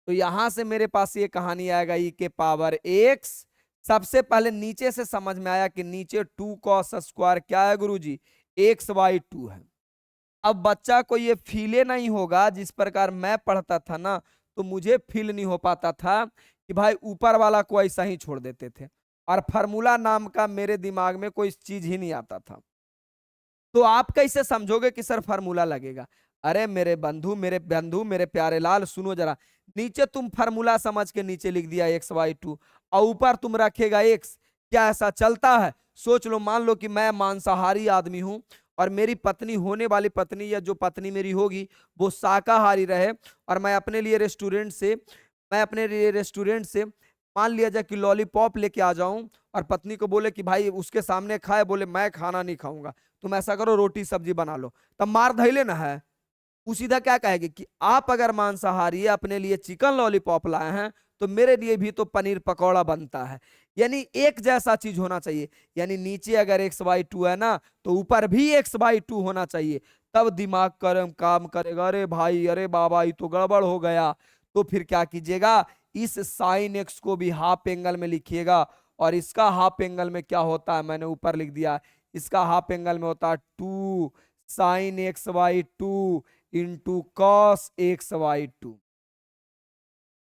तो यहां से मेरे पास ये कहानी आएगा ई के पावर एक्स। सबसे पहले नीचे से समझ में आया कि नीचे 2 cos स्क्वायर क्या है गुरुजी, एक्स वाई 2 है। अब बच्चा को ये फीले नहीं होगा, जिस प्रकार मैं पढ़ता था ना तो मुझे फील नहीं हो पाता था कि भाई ऊपर वाला को ऐसा ही छोड़ देते थे, और फार्मूला नाम का मेरे दिमाग में कोई चीज ही नहीं आता था। तो आप कैसे समझोगे कि सर फार्मूला लगेगा। अरे मेरे प्यारे लाल सुनो जरा, नीचे तुम फार्मूला समझ के नीचे लिख दिया एक्स वाई 2, और ऊपर तुम रखेगा एक्स। क्या ऐसा चलता है? सोच लो, मान लो कि मैं मांसाहारी आदमी हूं और मेरी पत्नी, होने वाली पत्नी या जो पत्नी मेरी होगी वो शाकाहारी रहे, और मैं अपने लिए रेस्टोरेंट से मान लिया जाए कि लॉलीपॉप लेके आ जाऊं और पत्नी को बोले कि भाई उसके सामने खाए, बोले मैं खाना नहीं खाऊंगा, तुम ऐसा करो रोटी सब्जी बना लो, तब मार धैले ना है। वो सीधा क्या कहेगी कि आप अगर मांसाहारी अपने लिए चिकन लॉलीपॉप लाए हैं तो मेरे लिए भी तो पनीर पकौड़ा बनता है। यानी एक जैसा चीज होना चाहिए, यानी नीचे अगर एक्स वाई 2 है ना तो ऊपर भी एक्स वाई 2 होना चाहिए, तब दिमाग काम करेगा। अरे भाई अरे बाबा ये तो गड़बड़ हो गया। तो फिर क्या कीजिएगा, इस साइन एक्स को भी हाफ एंगल में लिखिएगा, और इसका हाफ एंगल में क्या होता है मैंने ऊपर लिख दिया, इसका हाफ एंगल में होता है 2 sine x y 2 into cos x y 2।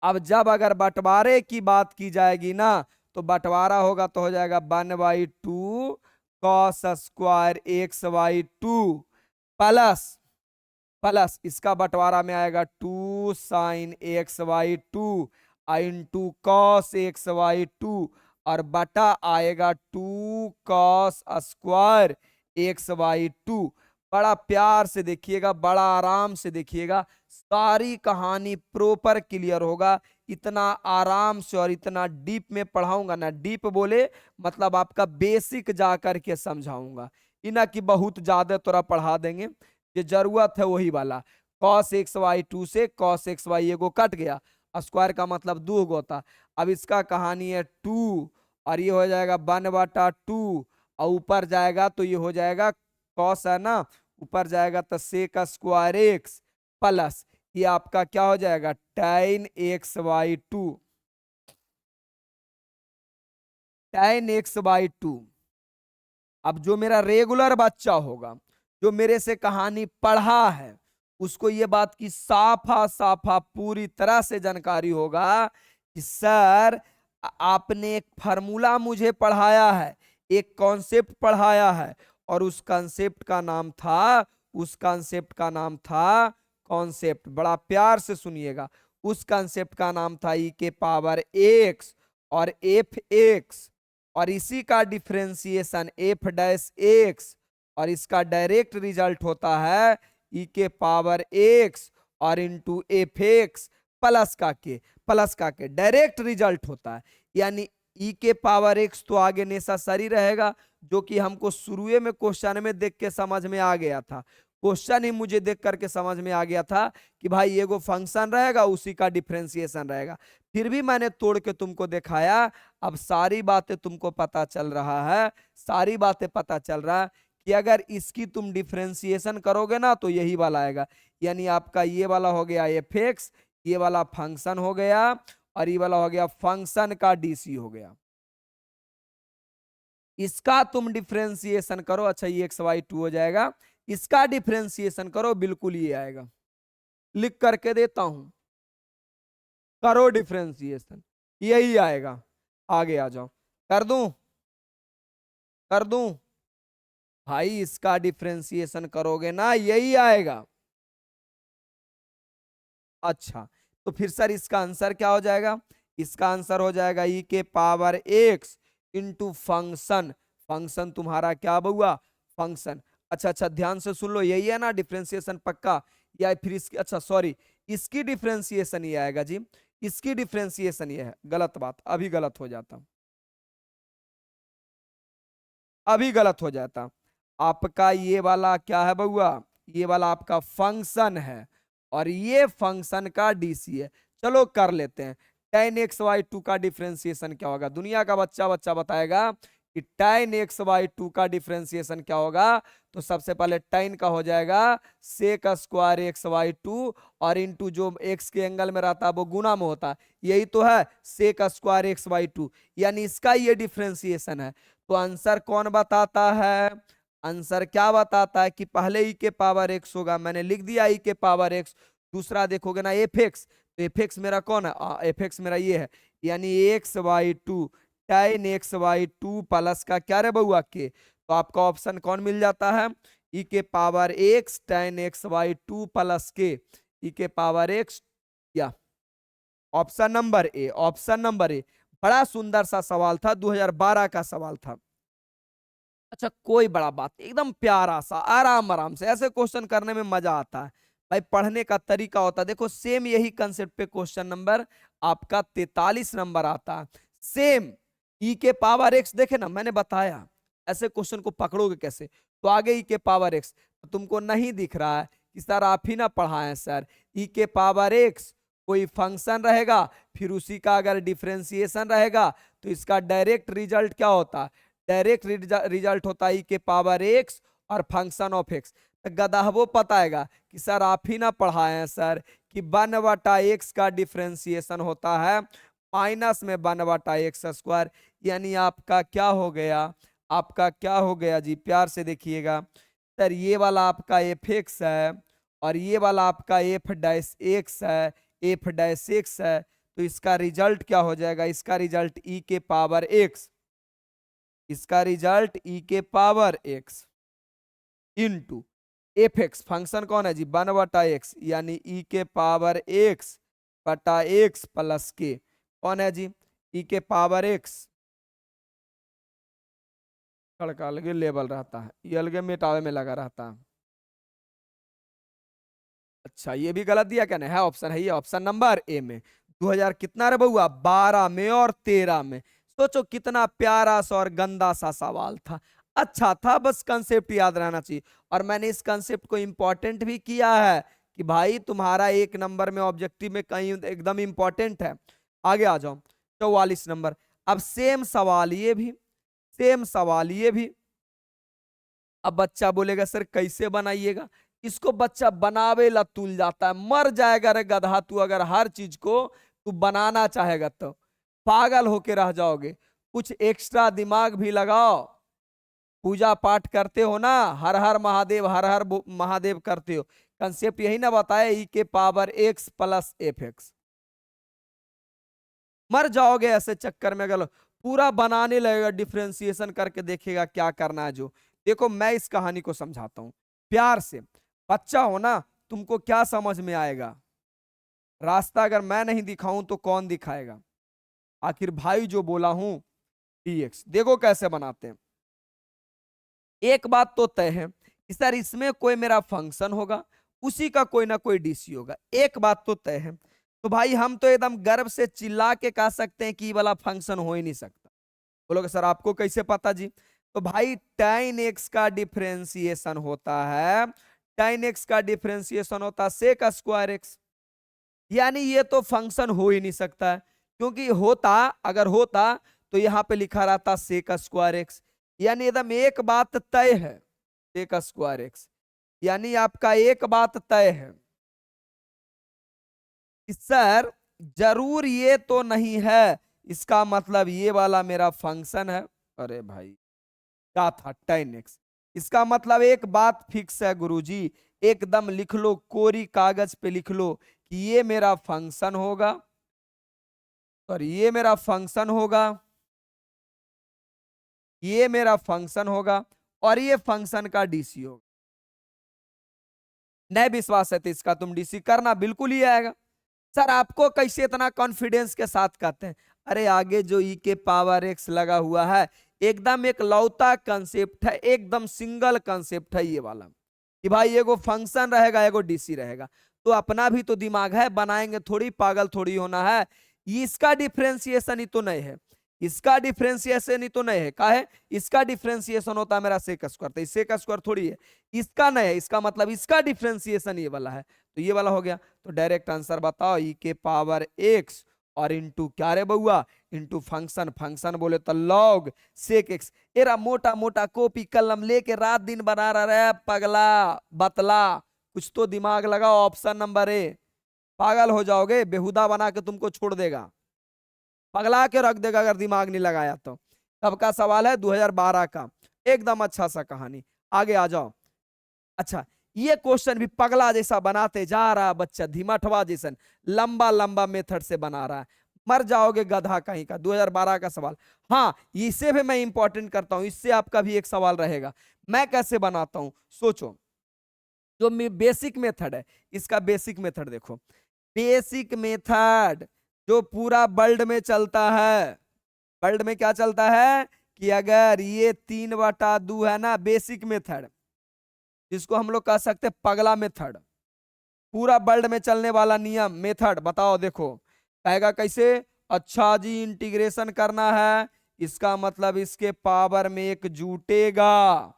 अब जब अगर बंटवारे की बात की जाएगी ना तो बंटवारा होगा तो हो जाएगा 1/2 cos square x y 2 plus plus इसका बंटवारा में आएगा 2 sine x y 2 into cos x y 2, और बटा आएगा 2 कॉस स्क्वायर एक्स वाई 2। बड़ा प्यार से देखिएगा, बड़ा आराम से देखिएगा, सारी कहानी प्रॉपर क्लियर होगा। इतना आराम से और इतना डीप में पढ़ाऊंगा ना, डीप बोले मतलब आपका बेसिक जा करके समझाऊंगा, इना कि बहुत ज्यादा तोरा पढ़ा देंगे। ये जरूरत है वही वाला, cos एक्स वाई 2 से cos एक्स वाई एगो कट गया, स्क्वायर का मतलब 2 होता। अब इसका कहानी है 2, और ये हो जाएगा 1/2, और ऊपर जाएगा तो ये हो जाएगा cos है ना, ऊपर जाएगा तो sec स्क्वायर एक्स प्लस ये आपका क्या हो जाएगा tan x y 2, tan x y 2। अब जो मेरा रेगुलर बच्चा होगा जो मेरे से कहानी पढ़ा है उसको ये बात की साफा साफा पूरी तरह से जानकारी होगा कि सर आपने एक फार्मूला मुझे पढ़ाया है, एक कॉन्सेप्ट पढ़ाया है, और उस कॉन्सेप्ट का नाम था कॉन्सेप्ट, बड़ा प्यार से सुनिएगा, उस कॉन्सेप्ट का नाम था ई के पावर एक्स और एफ एक्स। और इसी का डिफरेंशिएशन एफ डैश एक्स, और इसका डायरेक्ट रिजल्ट होता है ई के पावर एक्स और इंटू एफ एक्स प्लस का के डायरेक्ट रिजल्ट होता है। यानी ई के पावर एक्स तो आगे नेसेसरी रहेगा, जो कि हमको शुरू में क्वेश्चन में देख के समझ में आ गया था। क्वेश्चन ही मुझे देख करके समझ में आ गया था कि भाई एगो फंक्शन रहेगा, उसी का डिफरेंशिएशन रहेगा। फिर भी मैंने तोड़ के तुमको दिखाया। अब सारी बातें तुमको पता चल रहा है, सारी बातें पता चल रहा है कि अगर इसकी तुम डिफरेंशिएशन करोगे ना तो यही वाला आएगा। यानी आपका ये वाला हो गया एफ एक्स, ये वाला फंक्शन हो गया, और ये वाला हो गया फंक्शन का डीसी हो गया। इसका तुम डिफरेंशिएशन करो, अच्छा ये एक्स वाई टू हो जाएगा। इसका डिफरेंशिएशन करो, बिल्कुल ये आएगा। लिख करके देता हूं, करो डिफरेंशिएशन, यही आएगा। आगे आ जाओ, कर दूं, कर दूं भाई, इसका डिफरेंशिएशन करोगे ना यही आएगा। अच्छा, तो फिर सर इसका आंसर क्या हो जाएगा? इसका आंसर हो जाएगा ई के power x into function. Function तुम्हारा क्या बउआ? फंक्शन। अच्छा अच्छा, ध्यान से सुन लो, यही है ना डिफरेंशिएशन पक्का? या फिर इसकी, अच्छा सॉरी, इसकी डिफरेंशिएशन ये आएगा जी, इसकी डिफरेंशिएशन ये है। गलत बात, अभी गलत हो जाता, अभी गलत हो जाता। आपका ये वाला क्या है बउआ? ये वाला आपका फंक्शन है, और ये फंक्शन का डीसी है। चलो कर लेते हैं। tan एक्स वाई टू का डिफरेंशिएशन क्या होगा? दुनिया का बच्चा बच्चा बताएगा कि tan एक्स वाई टू का डिफरेंशिएशन क्या होगा। तो सबसे पहले tan का हो जाएगा sec square x y two, और इंटू जो एक्स के एंगल में रहता है वो गुना में होता है, यही तो है sec square x y two. यानी इसका ये डिफरेंशिएशन है। तो आंसर कौन बताता है? आंसर क्या बताता है कि पहले ई के पावर एक्स होगा, मैंने लिख दिया ई के पावर एक्स। दूसरा देखोगे ना एफ एक्स, तो एफ एक्स मेरा कौन है? एफ एक्स मेरा ये है, यानी x y two tan x y two plus का क्या रे बउआ के। तो आपका ऑप्शन कौन मिल जाता है? ई के power x tan x y two plus के, ई के पावर एक्स, या option number A, option number A. बड़ा सुंदर सा सवाल था, 2012 का सवाल था। अच्छा कोई बड़ा बात, एकदम प्यारा सा, आराम आराम से ऐसे क्वेश्चन करने में मजा आता है भाई। पढ़ने का तरीका होता है, देखो सेम यही कंसेप्ट पे क्वेश्चन नंबर आपका 43 नंबर आता है। सेम ई के पावर एक्स, देखे ना मैंने बताया ऐसे क्वेश्चन को पकड़ोगे कैसे। तो आगे ई के पावर एक्स, तो तुमको नहीं दिख रहा है कि सर आप ही ना पढ़ाएं सर। ई के पावर एक्स कोई फंक्शन रहेगा, फिर उसी का अगर डिफरेंशिएशन रहेगा तो इसका डायरेक्ट रिजल्ट क्या होता है? डायरेक्ट रिजल्ट होता है ई के पावर एक्स और फंक्शन ऑफ एक्स। तो गदाहबो पताएगा कि सर आप ही ना पढ़ाए सर कि 1/x का डिफरेंशिएशन होता है माइनस में 1/x स्क्वायर। यानी आपका क्या हो गया? आपका क्या हो गया जी? प्यार से देखिएगा सर, ये वाला आपका एफ एक्स है, और ये वाला आपका एफ डैश एक्स है, एफ डैश एक्स है। तो इसका रिजल्ट क्या हो जाएगा? इसका रिजल्ट ई के पावर एक्स, इसका रिजल्ट ई के power x into F x. Function कौन है जी? 1/x, यानी ई के पावर एक्स बटा एक्स प्लस के। कौन है जी? ई के पावर एक्स। का अलगे लेवल रहता है, ये अलगे मिटावे में लगा रहता है। अच्छा ये भी गलत दिया क्या? नहीं है, ऑप्शन है ये, ऑप्शन नंबर ए में 2000 कितना रे बउआ? 12 में और 13 में। सोचो कितना प्यारा सा और गंदा सा सवाल था। अच्छा था, बस कंसेप्ट याद रहना चाहिए। और मैंने इस कंसेप्ट को इंपॉर्टेंट भी किया है कि भाई तुम्हारा 1 नंबर में ऑब्जेक्टिव में कहीं एकदम इंपॉर्टेंट है। आगे आ जाओ, 44 नंबर। अब सेम सवाल ये भी, सेम सवाल ये भी। अब बच्चा बोलेगा सर कैसे बनाइएगा? इसको बच्चा बनावे ला तुल जाता है, मर जाएगा रे गधा तू अगर हर चीज को तू बनाना चाहेगा तो पागल होके रह जाओगे। कुछ एक्स्ट्रा दिमाग भी लगाओ। पूजा पाठ करते हो ना, हर हर महादेव, हर हर महादेव करते हो, कंसेप्ट यही ना बताए ई के power x plus F x. मर जाओगे ऐसे चक्कर में। अगर पूरा बनाने लगेगा, डिफरेंशिएशन करके देखेगा क्या करना है जो। देखो मैं इस कहानी को समझाता हूं प्यार से। बच्चा हो ना, तुमको क्या समझ में आएगा? रास्ता अगर मैं नहीं दिखाऊं तो कौन दिखाएगा? आखिर भाई जो बोला हूं dx। देखो कैसे बनाते हैं। एक बात तो तय है कि सर इसमें कोई मेरा फंक्शन होगा, उसी का कोई ना कोई डीसी होगा, एक बात तो तय है। तो भाई हम तो एकदम गर्व से चिल्ला के कह सकते हैं कि ये वाला फंक्शन हो ही नहीं सकता। बोलोगे सर आपको कैसे पता जी? तो भाई tan x का डिफरेंशिएशन होता है, tan x का डिफरेंशिएशन होता है sec स्क्वायर x। यानी ये तो फंक्शन हो ही नहीं सकता है, क्योंकि होता, अगर होता तो यहां पे लिखा रहता sec स्क्वायर x। यानी एकदम एक बात तय है, sec स्क्वायर x। यानी आपका एक बात तय है कि सर जरूर ये तो नहीं है, इसका मतलब ये वाला मेरा फंक्शन है। अरे भाई क्या था tan x, इसका मतलब एक बात फिक्स है गुरुजी, एकदम लिख लो, कोरी कागज पे लिख लो कि ये मेरा फंक्शन होगा, और ये मेरा फंक्शन होगा, ये मेरा फंक्शन होगा, और ये फंक्शन का डीसी होगा। नहीं विश्वास है तो इसका तुम डीसी करना, बिल्कुल ही आएगा। सर आपको कैसे इतना कॉन्फिडेंस के साथ कहते हैं? अरे आगे जो ई के पावर एक्स लगा हुआ है, एकदम एक लौता कंसेप्ट है, एकदम सिंगल कंसेप्ट है ये वाला, कि भाई एगो फंक्शन रहेगा एगो डीसी रहेगा। तो अपना भी तो दिमाग है, बनाएंगे थोड़ी, पागल थोड़ी होना है। इसका डिफरेंशिएशन ही तो नहीं है, इसका डिफरेंशिएशन ही तो नहीं है, का है इसका डिफरेंशिएशन होता है मेरा सेक स्क्वायर, तो सेक स्क्वायर थोड़ी है, इसका नहीं है, इसका मतलब इसका डिफरेंशिएशन ये वाला है, तो ये वाला हो गया। तो डायरेक्ट आंसर बताओ, ई के पावर एक्स और इंटू क्या रे बउआ, इंटू फंक्शन, फंक्शन बोले तो लॉग सेक एक्स। एरा मोटा मोटा कॉपी कलम लेके रात दिन बना रहा है पगला बतला, कुछ तो दिमाग लगाओ। ऑप्शन नंबर ए, पागल हो जाओगे, बेहुदा बना के तुमको छोड़ देगा, पगला के रख देगा अगर दिमाग नहीं लगाया तो। कब का सवाल है? 2012 का, एकदम अच्छा सा कहानी। आगे आ जाओ। अच्छा ये क्वेश्चन भी पगला जैसा बनाते जा रहा बच्चा, धीमठवा जैसन लंबा लंबा मेथड से बना रहा है, मर जाओगे गधा कहीं का। 2012 का सवाल, हाँ इसे भी मैं इंपॉर्टेंट करता हूं, इससे आपका भी एक सवाल रहेगा। मैं कैसे बनाता हूं सोचो, जो बेसिक मेथड है, इसका बेसिक मेथड देखो, बेसिक मेथड जो पूरा वर्ल्ड में चलता है, वर्ल्ड में क्या चलता है कि अगर ये 3/2 है ना, बेसिक मेथड, जिसको हम लोग कह सकते हैं पगला मेथड, पूरा वर्ल्ड में चलने वाला नियम मेथड, बताओ देखो कहेगा कैसे। अच्छा जी इंटीग्रेशन करना है, इसका मतलब इसके पावर में एक जुटेगा,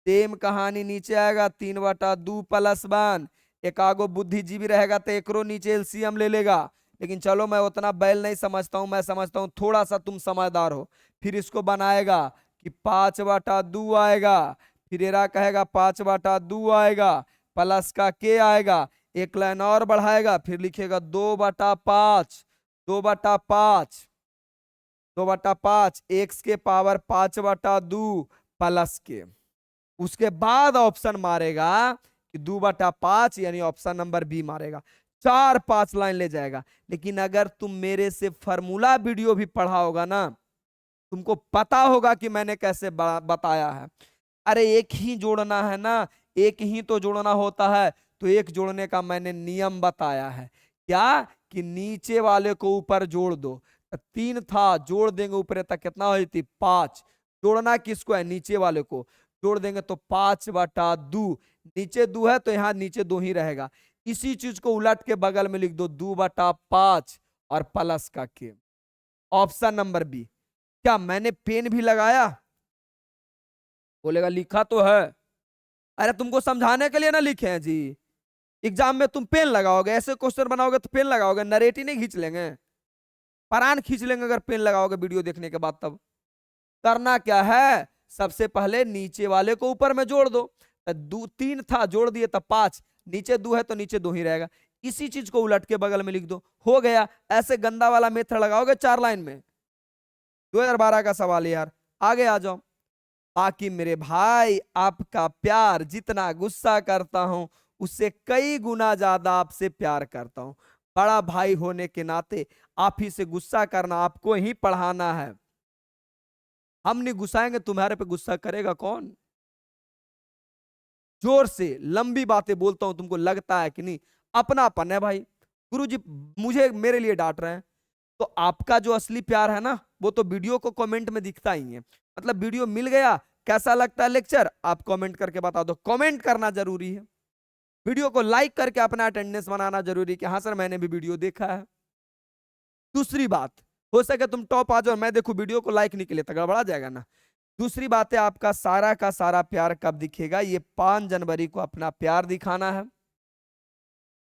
सेम कहानी नीचे आएगा, 3/2 प्लस 1। एक आगो बुद्धिजीवी रहेगा तो एकरो नीचे एलसीएम ले लेगा, लेकिन चलो मैं उतना बैल नहीं समझता हूं, मैं समझता हूं थोड़ा सा तुम समझदार हो। फिर इसको बनाएगा कि 5/2 आएगा, फिर एरा कहेगा 5/2 आएगा, प्लस का के आएगा, एक लाइन और बढ़ाएगा, फिर लिखेगा 2/5, 2/5, 2/5, एक्स के पावर 5/2 प्लस के। उसके बाद ऑप्शन मारेगा कि 2/5, यानी ऑप्शन नंबर बी मारेगा, 4-5 लाइन ले जाएगा। लेकिन अगर तुम मेरे से फॉर्मूला वीडियो भी पढ़ा होगा ना, तुमको पता होगा कि मैंने कैसे बताया है। अरे एक ही जोड़ना है ना, एक ही तो जोड़ना होता है, तो एक जोड़ने का मैंने नियम बताया है, क्या कि नीचे वाले को ऊपर जोड़ दो। 3 था, जोड़ देंगे ऊपर तक कितना हो जाती 5, जोड़ना किसको है? नीचे वाले को, जोड़ देंगे तो 5/2, नीचे 2 है तो यहाँ नीचे 2 ही रहेगा। इसी चीज को उलट के बगल में लिख दो, 2/5 और प्लस का के। Option number B. क्या मैंने पेन भी लगाया? बोलेगा लिखा तो है। अरे तुमको समझाने के लिए ना लिखे हैं जी, एग्जाम में तुम पेन लगाओगे, ऐसे क्वेश्चन बनाओगे तो पेन लगाओगे, नरेटिव नहीं खींच लेंगे, परान खींच लेंगे अगर पेन लगाओगे वीडियो देखने के बाद। तब करना क्या है, सबसे पहले नीचे वाले को ऊपर में जोड़ दो, तो 3 था जोड़ दिए तब 5, नीचे 2 है तो नीचे 2 ही रहेगा। इसी चीज को उलट के बगल में लिख दो, हो गया। ऐसे गंदा वाला मेथड लगाओगे 4 लाइन में। 2012 का सवाल है यार, आगे आ जाओ। बाकी मेरे भाई आपका प्यार, जितना गुस्सा करता हूं उससे कई गुना ज्यादा आपसे प्यार करता हूं। बड़ा भाई होने के नाते आप ही से गुस्सा करना, आपको ही पढ़ाना है। हम नहीं गुस्साएंगे, तुम्हारे पे गुस्सा करेगा कौन? जोर से लंबी बातें बोलता हूं, तुमको लगता है कि नहीं? अपनापन है भाई। गुरुजी मुझे मेरे लिए डांट रहे हैं, तो आपका जो असली प्यार है ना वो तो वीडियो को कमेंट में दिखता ही है। मतलब वीडियो मिल गया, कैसा लगता है लेक्चर, आप कमेंट करके बता दो। कमेंट करना जरूरी है, वीडियो को लाइक करके अपना अटेंडेंस बनाना जरूरी है कि हाँ सर मैंने भी वीडियो देखा है। दूसरी बात, हो सके तुम टॉप आ जाओ, मैं देखू वीडियो को लाइक नहीं किया तो गड़बड़ा जाएगा ना। दूसरी बात है, आपका सारा का सारा प्यार कब दिखेगा, ये 5 जनवरी को अपना प्यार दिखाना है।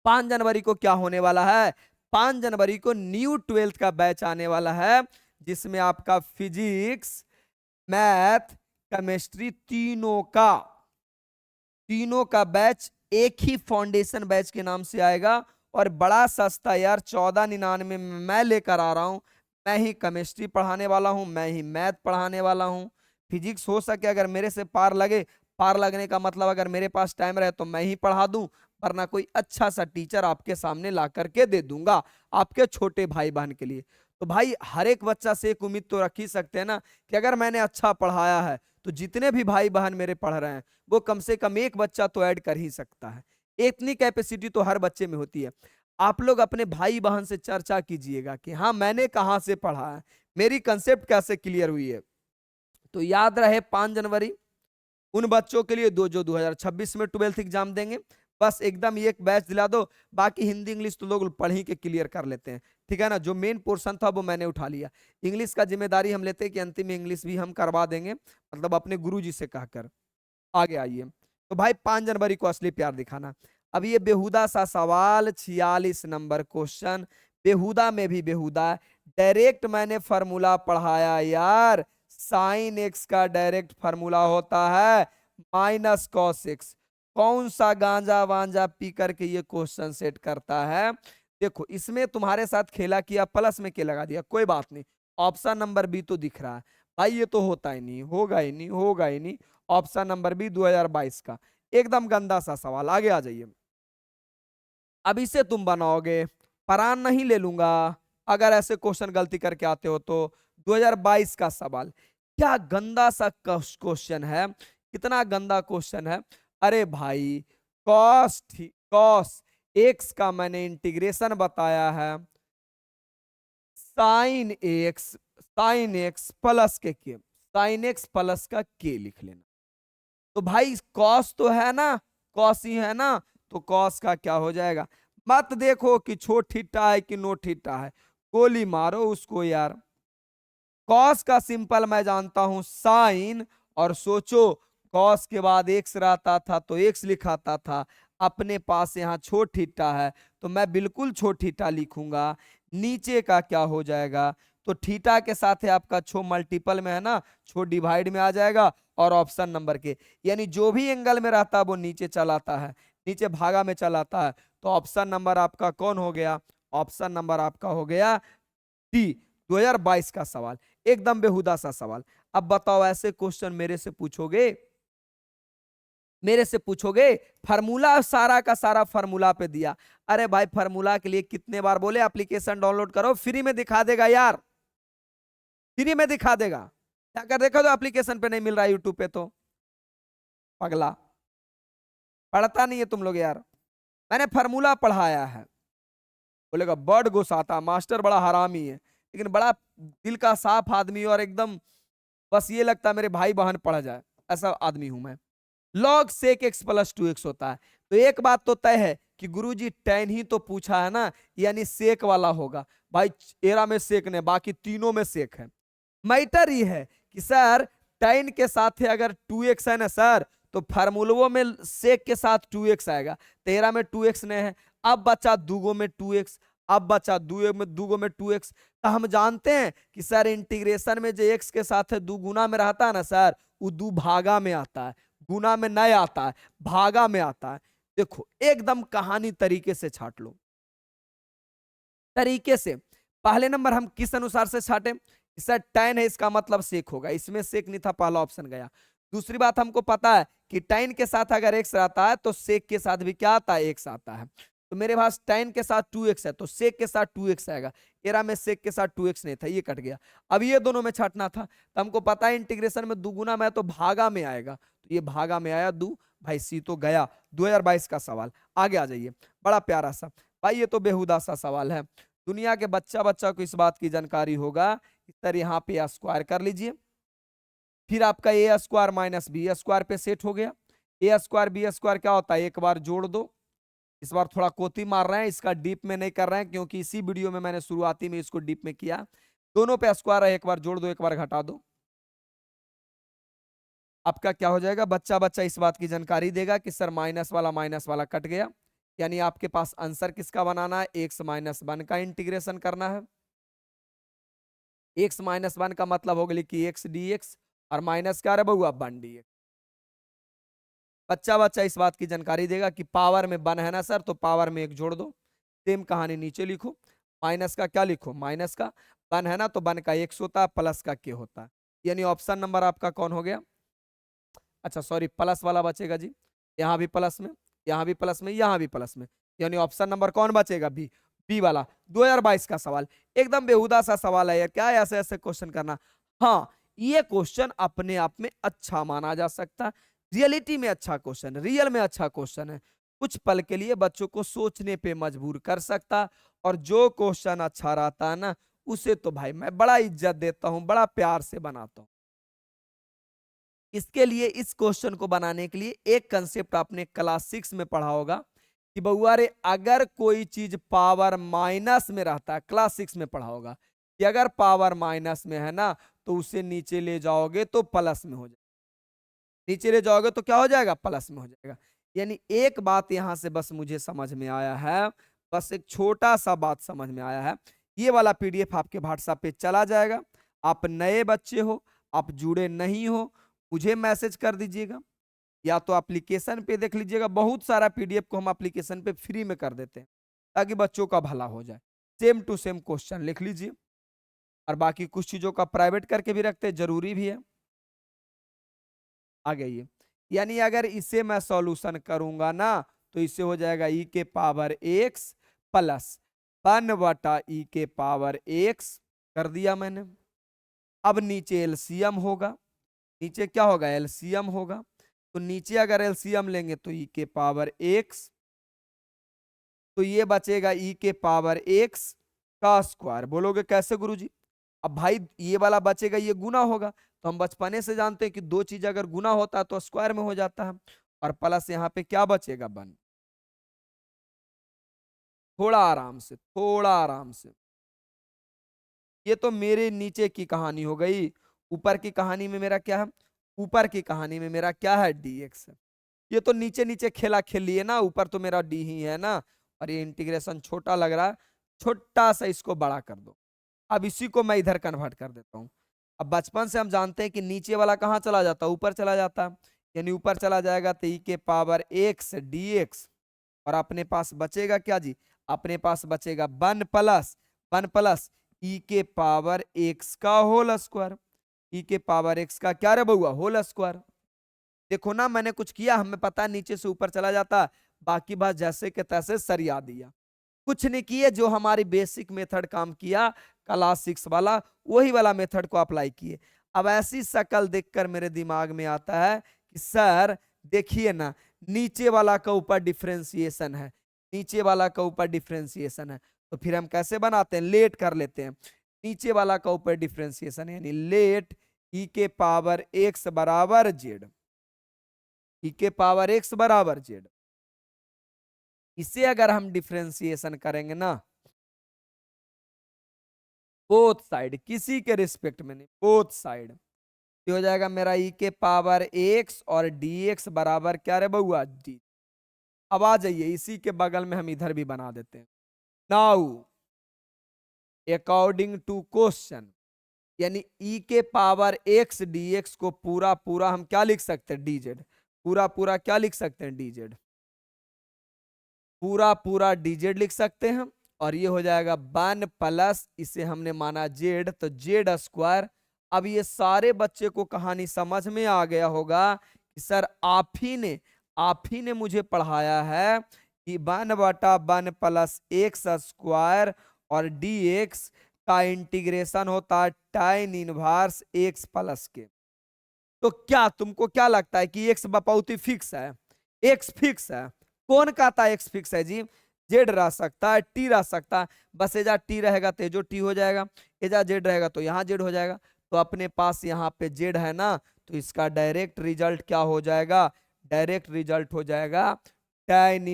5 जनवरी को क्या होने वाला है, 5 जनवरी को न्यू 12th का बैच आने वाला है, जिसमें आपका फिजिक्स, मैथ, केमिस्ट्री तीनों का बैच एक ही फाउंडेशन बैच के नाम से आएगा। और बड़ा सस्ता यार, 1499 में मैं लेकर आ रहा हूं। मैं ही केमिस्ट्री पढ़ाने वाला हूं, मैं ही मैथ पढ़ाने वाला हूं। फिजिक्स हो सके अगर मेरे से पार लगे, पार लगने का मतलब अगर मेरे पास टाइम रहे तो मैं ही पढ़ा दूं, वरना कोई अच्छा सा टीचर आपके सामने ला करके दे दूंगा आपके छोटे भाई बहन के लिए। तो भाई हर एक बच्चा से एक उम्मीद तो रख ही सकते हैं ना कि अगर मैंने अच्छा पढ़ाया है तो जितने भी भाई बहन मेरे पढ़ रहे हैं वो कम से कम एक बच्चा तो ऐड कर ही सकता है। इतनी कैपेसिटी तो हर बच्चे में होती है। आप लोग अपने भाई बहन से चर्चा कीजिएगा कि हाँ मैंने कहाँ से पढ़ा है, मेरी कंसेप्ट कैसे क्लियर हुई है। तो याद रहे 5 जनवरी उन बच्चों के लिए दो जो 2026 में 12th एग्जाम देंगे, बस एकदम ये एक बैच दिला दो। बाकी हिंदी इंग्लिश तो लोग पढ़ ही के क्लियर कर लेते हैं, ठीक है ना। जो मेन पोर्शन था वो मैंने उठा लिया। इंग्लिश का जिम्मेदारी हम लेते हैं कि अंतिम में इंग्लिश भी हम करवा देंगे, मतलब अपने गुरुजी से कहकर। आगे आइए। तो भाई 5 जनवरी को असली प्यार दिखाना। अब ये बेहुदा सा सवाल, 46 नंबर क्वेश्चन, बेहुदा में भी बेहुदा। डायरेक्ट मैंने फॉर्मूला पढ़ाया यार, साइन एक्स का डायरेक्ट फार्मूला होता है माइनस कॉस एक्स। कौन सा गांजा वांजा पी करके ये क्वेश्चन सेट करता है। देखो इसमें तुम्हारे साथ खेला किया, प्लस में के लगा दिया, कोई बात नहीं। ऑप्शन नंबर बी तो दिख रहा है भाई, ये तो होता ही नहीं, होगा ही नहीं, होगा ही नहीं। ऑप्शन नंबर बी 2022 का एकदम गंदा सा सवाल। आगे आ जाइए। अब इसे तुम बनाओगे, परान नहीं ले लूंगा अगर ऐसे क्वेश्चन गलती करके आते हो तो। 2022 का सवाल, क्या गंदा सा क्वेश्चन है, कितना गंदा क्वेश्चन है। अरे भाई कॉस एक्स का मैंने इंटीग्रेशन बताया है, साइन एक्स प्लस के साइन एक्स प्लस का के लिख लेना। तो भाई कॉस तो है ना, कॉस ही है ना, तो कॉस का क्या हो जाएगा। मत देखो कि छोट थीटा है कि नो थीटा है, गोली मारो उसको यार। कॉस का सिंपल मैं जानता हूं साइन, और सोचो कॉस के बाद एक्स रहता था तो एक्स लिखाता था, अपने पास यहाँ छोट थीटा है तो मैं बिल्कुल छोट थीटा लिखूंगा। नीचे का क्या हो जाएगा, तो थीटा के साथ है आपका छो मल्टीपल में है ना, छो डिवाइड में आ जाएगा, और ऑप्शन नंबर के, यानी जो भी एंगल में रहता है वो नीचे चलाता है, नीचे भागा में चलाता है। तो ऑप्शन नंबर आपका कौन हो गया, ऑप्शन नंबर आपका हो गया डी। 2022 का सवाल एकदम बेहुदा सा सवाल। अब बताओ ऐसे क्वेश्चन मेरे से पूछोगे फार्मूला, सारा का सारा फार्मूला पे दिया। अरे भाई फार्मूला के लिए कितने बार बोले एप्लीकेशन डाउनलोड करो, फ्री में दिखा देगा यार, फ्री में दिखा देगा। क्या कर देखो तो एप्लीकेशन पे नहीं मिल रहा यूट्यूब पे, तो पगला पढ़ता नहीं है तुम लोग यार। मैंने फार्मूला पढ़ाया है। बोलेगा बड़ गुस्साता मास्टर बड़ा हरामी है, लेकिन बड़ा दिल का साफ आदमी और एकदम बस ये लगता है मेरे भाई बहन पढ़ जाए, ऐसा आदमी हूं मैं। Log sec x plus 2x होता है। तो एक बात तो तय है कि गुरुजी टेन ही तो पूछा है ना, यानी सेक वाला होगा भाई। एरा में सेक ने, बाकी तीनों में सेक है। मैटर ये है कि सर टेन के साथ है अगर 2x है ना सर, तो फार्मूलों में सेक के साथ 2x आएगा, 13 में 2x ने है। अब बचा दूगो में 2x, अब बचा दूगो में 2x। तो हम जानते हैं कि सर इंटीग्रेशन में जो x के साथ है दू गुना में रहता है ना सर, वो दू भागा में आता है, गुना में नहीं आता है, भागा में आता है। देखो एकदम कहानी तरीके से छाट लो, तरीके से। पहले नंबर हम किस अनुसार से छाटे, सर tan है इसका मतलब सेक होगा, इसमें सेक नहीं था, पहला ऑप्शन गया। दूसरी बात हमको पता है कि tan के साथ अगर x रहता है तो सेक के साथ भी क्या आता है, x आता है। तो मेरे पास tan के साथ 2x है तो सेक के साथ 2x आएगा। एरा में सेक के साथ 2x नहीं था, ये कट गया। अब ये दोनों में छाटना था, तो हमको पता है इंटीग्रेशन में दुगुना में है तो भागा में आएगा, तो ये भागा में आया दू, भाई सी तो गया। 2022 का सवाल। आगे आ जाइए, बड़ा प्यारा सा भाई, ये तो बेहुदा सा सवाल है। दुनिया के बच्चा बच्चा को इस बात की जानकारी होगा। सर यहाँ पे स्क्वायर कर लीजिए, फिर आपका ए स्क्वायर माइनस बी स्क्वायर पे सेट हो गया। ए स्क्वायर बी स्क्वायर क्या होता है, एक बार जोड़ दो। इस बार थोड़ा कोती मार रहे हैं, इसका डीप में नहीं कर रहे हैं क्योंकि इसी वीडियो में मैंने शुरुआती में इसको डीप में किया। दोनों पे स्क्वायर है, एक बार जोड़ दो एक बार घटा दो। आपका क्या हो जाएगा, बच्चा बच्चा इस बात की जानकारी देगा कि सर माइनस वाला कट गया, यानी आपके पास आंसर किसका बनाना है, एक्स माइनस वन का इंटीग्रेशन करना है। एक्स माइनस वन का मतलब हो गया कि एक्स डी एक्स, और माइनस क्या रहे बउआ, वन डी एक्स। बच्चा बच्चा इस बात की जानकारी देगा कि पावर में वन है ना सर, तो पावर में एक जोड़ दो। सेम कहानी नीचे लिखो, माइनस का क्या लिखो, माइनस का वन है ना, तो वन का एक्स होता है, प्लस का के होता है। यानी ऑप्शन नंबर आपका कौन हो गया, अच्छा सॉरी प्लस वाला बचेगा जी, यहाँ भी प्लस में, यहाँ भी प्लस में, यहाँ भी प्लस में, यानी ऑप्शन नंबर कौन बचेगा, बी। बी वाला 2022 का सवाल, एकदम बेहुदा सा सवाल है यार, क्या ऐसे ऐसे क्वेश्चन करना। हाँ, ये क्वेश्चन अपने आप में अच्छा माना जा सकता है, रियलिटी में अच्छा क्वेश्चन, रियल में अच्छा क्वेश्चन है, कुछ पल के लिए बच्चों को सोचने पे मजबूर कर सकता। और जो क्वेश्चन अच्छा रहता है ना, उसे तो भाई मैं बड़ा इज्जत देता हूं, बड़ा प्यार से बनाता हूं। इसके लिए, इस क्वेश्चन को बनाने के लिए एक कंसेप्ट आपने क्लास 6 में पढ़ा होगा कि बउआ रे, अगर कोई चीज पावर माइनस में रहता है, क्लास 6 में पढ़ा होगा कि अगर पावर माइनस में है ना, तो उसे नीचे ले जाओगे तो प्लस में हो जाएगा, नीचे ले जाओगे तो क्या हो जाएगा, प्लस में हो जाएगा। यानी एक बात यहां से बस मुझे समझ में आया है, बस एक छोटा सा बात समझ में आया है। ये वाला पीडीएफ आपके व्हाट्सएप पे चला जाएगा। आप नए बच्चे हो, आप जुड़े नहीं हो, मुझे मैसेज कर दीजिएगा, या तो एप्लीकेशन पे देख लीजिएगा, बहुत सारा पीडीएफ को हम एप्लीकेशन पे फ्री में कर देते हैं ताकि बच्चों का भला हो जाए। सेम टू सेम क्वेश्चन लिख लीजिए, और बाकी कुछ चीजों का प्राइवेट करके भी रखते हैं, जरूरी भी है। आ गई, यानी अगर इसे मैं सॉल्यूशन करूंगा ना, तो इसे हो जाएगा ई के पावर एक्स प्लस 1/e के पावर एक्स, कर दिया मैंने। अब नीचे एलसीएम होगा, नीचे क्या होगा, एलसीएम होगा, तो नीचे अगर एलसीएम लेंगे तो ई के पावर एक्स, तो ये बचेगा ई के पावर एक्स का स्क्वायर। बोलोगे कैसे गुरुजी, अब भाई ये वाला बचेगा, ये गुना होगा, तो हम बचपने से जानते हैं कि दो चीज अगर गुना होता है तो स्क्वायर में हो जाता है, और प्लस यहाँ पे क्या बचेगा, वन। थोड़ा आराम से, थोड़ा आराम से, ये तो मेरे नीचे की कहानी हो गई। ऊपर की कहानी में मेरा क्या है, ऊपर की कहानी में मेरा क्या है, dx है। ये तो नीचे नीचे खेला खेल लिए ना, ऊपर तो मेरा डी ही है ना, और ये इंटीग्रेशन छोटा लग रहा है, छोटा सा इसको बड़ा कर दो। अब इसी को मैं इधर कन्वर्ट कर देता हूँ। अब बचपन से हम जानते हैं कि नीचे वाला कहाँ चला जाता है, ऊपर चला जाता है, यानी ऊपर चला जाएगा तो ई के पावर एक्स dx, और अपने पास बचेगा क्या जी, अपने पास बचेगा वन प्लस ई के पावर एक्स का होल स्क्वायर। ई के पावर एक्स का क्या रे बउआ, होल स्क्वायर। देखो ना, मैंने कुछ किया, हमें पता नीचे से ऊपर चला जाता, बाकी बात जैसे के तैसे सरिया दिया, कुछ नहीं किए, जो हमारी बेसिक मेथड काम किया क्लास 6 वाला, वही वाला मेथड को अप्लाई किए। अब ऐसी शक्ल देखकर मेरे दिमाग में आता है कि सर देखिए ना, नीचे वाला का ऊपर डिफरेंशिएशन है, नीचे वाला का ऊपर डिफरेंशिएशन है, तो फिर हम कैसे बनाते हैं, लेट कर लेते हैं। नीचे वाला का ऊपर डिफरेंशिएशन है, यानी लेट ई के पावर एक्स बराबर जेड, ई के पावर एक्स बराबर जेड। इसे अगर हम डिफरेंशिएशन करेंगे ना, बोथ साइड, किसी के रिस्पेक्ट में नहीं, बोथ साइड, हो जाएगा मेरा ई के पावर एक्स और डी एक्स बराबर क्या रे बउआ, डी। अब आ जाइए, इसी के बगल में हम इधर भी बना देते हैं। नाउ अकॉर्डिंग टू क्वेश्चन, यानी ई के पावर एक्स डी एक्स को पूरा पूरा हम क्या लिख सकते हैं, डीजेड, पूरा पूरा क्या लिख सकते हैं, डीजेड, पूरा पूरा डीजेड लिख सकते हैं। और ये हो जाएगा वन प्लस, इसे हमने माना जेड, तो जेड स्क्वायर। अब ये सारे बच्चे को कहानी समझ में आ गया होगा कि सर आप ही ने मुझे पढ़ाया है कि 1/1 प्लस एक्स स्क्वायर और डी एक्स का इंटीग्रेशन होता है tan इनवर्स एक्स प्लस के। तो क्या तुमको क्या लगता है कि एक्स बपौती फिक्स है, एक्स फिक्स है? कौन कहता है एक्स फिक्स है जी? जेड रह सकता है, टी रह सकता है, बस एजा टी रहेगा तो जो टी हो जाएगा, एजा जेड रहेगा तो यहाँ जेड हो जाएगा। तो अपने पास यहाँ पे जेड है ना, तो इसका डायरेक्ट रिजल्ट क्या हो जाएगा, डायरेक्ट रिजल्ट हो जाएगा tan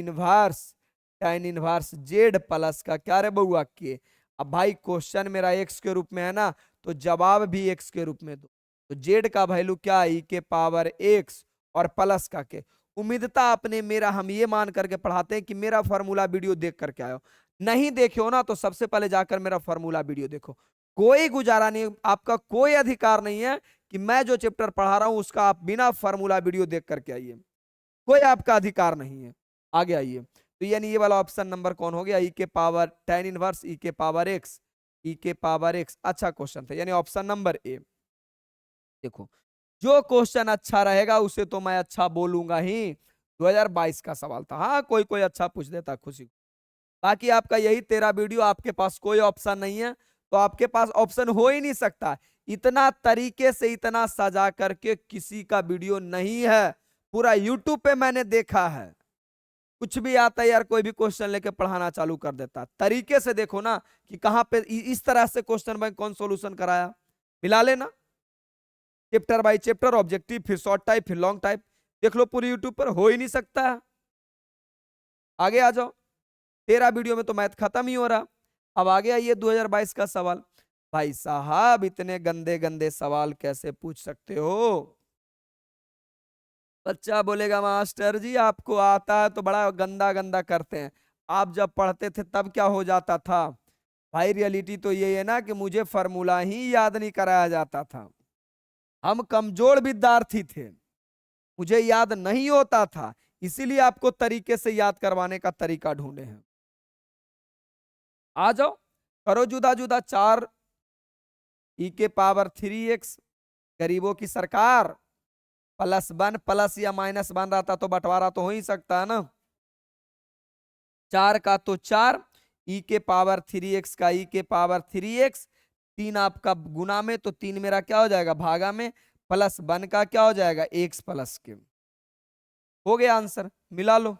इनवर्स जेड प्लस का क्या रे बउआ के। अब भाई क्वेश्चन मेरा एक्स के रूप में है ना, तो जवाब भी एक्स के रूप में दो। तो जेड का वैल्यू क्या, ई के पावर एक्स और प्लस का के। उम्मीदता आपने मेरा, हम ये मान करके पढ़ाते हैं कि मेरा फॉर्मूला वीडियो देख करके आयो, नहीं देखे हो ना तो सबसे पहले जाकर मेरा फॉर्मूला वीडियो देखो। कोई गुजारा नहीं, आपका कोई अधिकार नहीं है कि मैं जो चैप्टर पढ़ा रहा हूं उसका आप बिना फॉर्मूला वीडियो देख करके आइए, कोई आपका अधिकार नहीं है। आगे आइए, तो यानी ये वाला ऑप्शन नंबर कौन हो गया, ई के पावर tan इनवर्स ई के पावर एक्स, ई के पावर एक्स। अच्छा क्वेश्चन था, यानी ऑप्शन नंबर ए। देखो जो क्वेश्चन अच्छा रहेगा उसे तो मैं अच्छा बोलूंगा ही। 2022 का सवाल था, हाँ कोई कोई अच्छा पूछ देता खुशी। बाकी आपका यही 13 वीडियो, आपके पास कोई ऑप्शन नहीं है तो आपके पास ऑप्शन हो ही नहीं सकता। इतना तरीके से इतना सजा करके किसी का वीडियो नहीं है, पूरा यूट्यूब पे मैंने देखा है। कुछ भी आता है यार, कोई भी क्वेश्चन लेके पढ़ाना चालू कर देता। तरीके से देखो ना कि कहां पे इस तरह से क्वेश्चन बैंक कौन सॉल्यूशन कराया, मिला लेना चैप्टर बाय चैप्टर, ऑब्जेक्टिव, फिर शॉर्ट टाइप, फिर लॉन्ग टाइप, देख लो पूरी यूट्यूब पर, हो ही नहीं सकता है। आगे आ जाओ, 13 वीडियो में तो मैथ खत्म ही हो रहा। अब आगे आइए 2022 का सवाल। भाई साहब इतने गंदे गंदे सवाल कैसे पूछ सकते हो। बच्चा बोलेगा मास्टर जी आपको आता है तो बड़ा गंदा गंदा करते हैं, आप जब पढ़ते थे तब क्या हो जाता था। भाई रियलिटी तो ये है ना कि मुझे फॉर्मूला ही याद नहीं कराया जाता था, हम कमजोर विद्यार्थी थे, मुझे याद नहीं होता था, इसीलिए आपको तरीके से याद करवाने का तरीका ढूंढे हैं। आ जाओ, करो जुदा जुदा। 4 ई के पावर 3x, गरीबों की सरकार, +1 प्लस या -1 रहता तो बंटवारा तो हो ही सकता है ना। 4 का तो 4, ई के पावर 3x का ई के पावर 3x, 3 आपका गुना में तो 3 मेरा क्या हो जाएगा भागा में, +1 का क्या हो जाएगा x प्लस के। हो गया आंसर, मिला लो।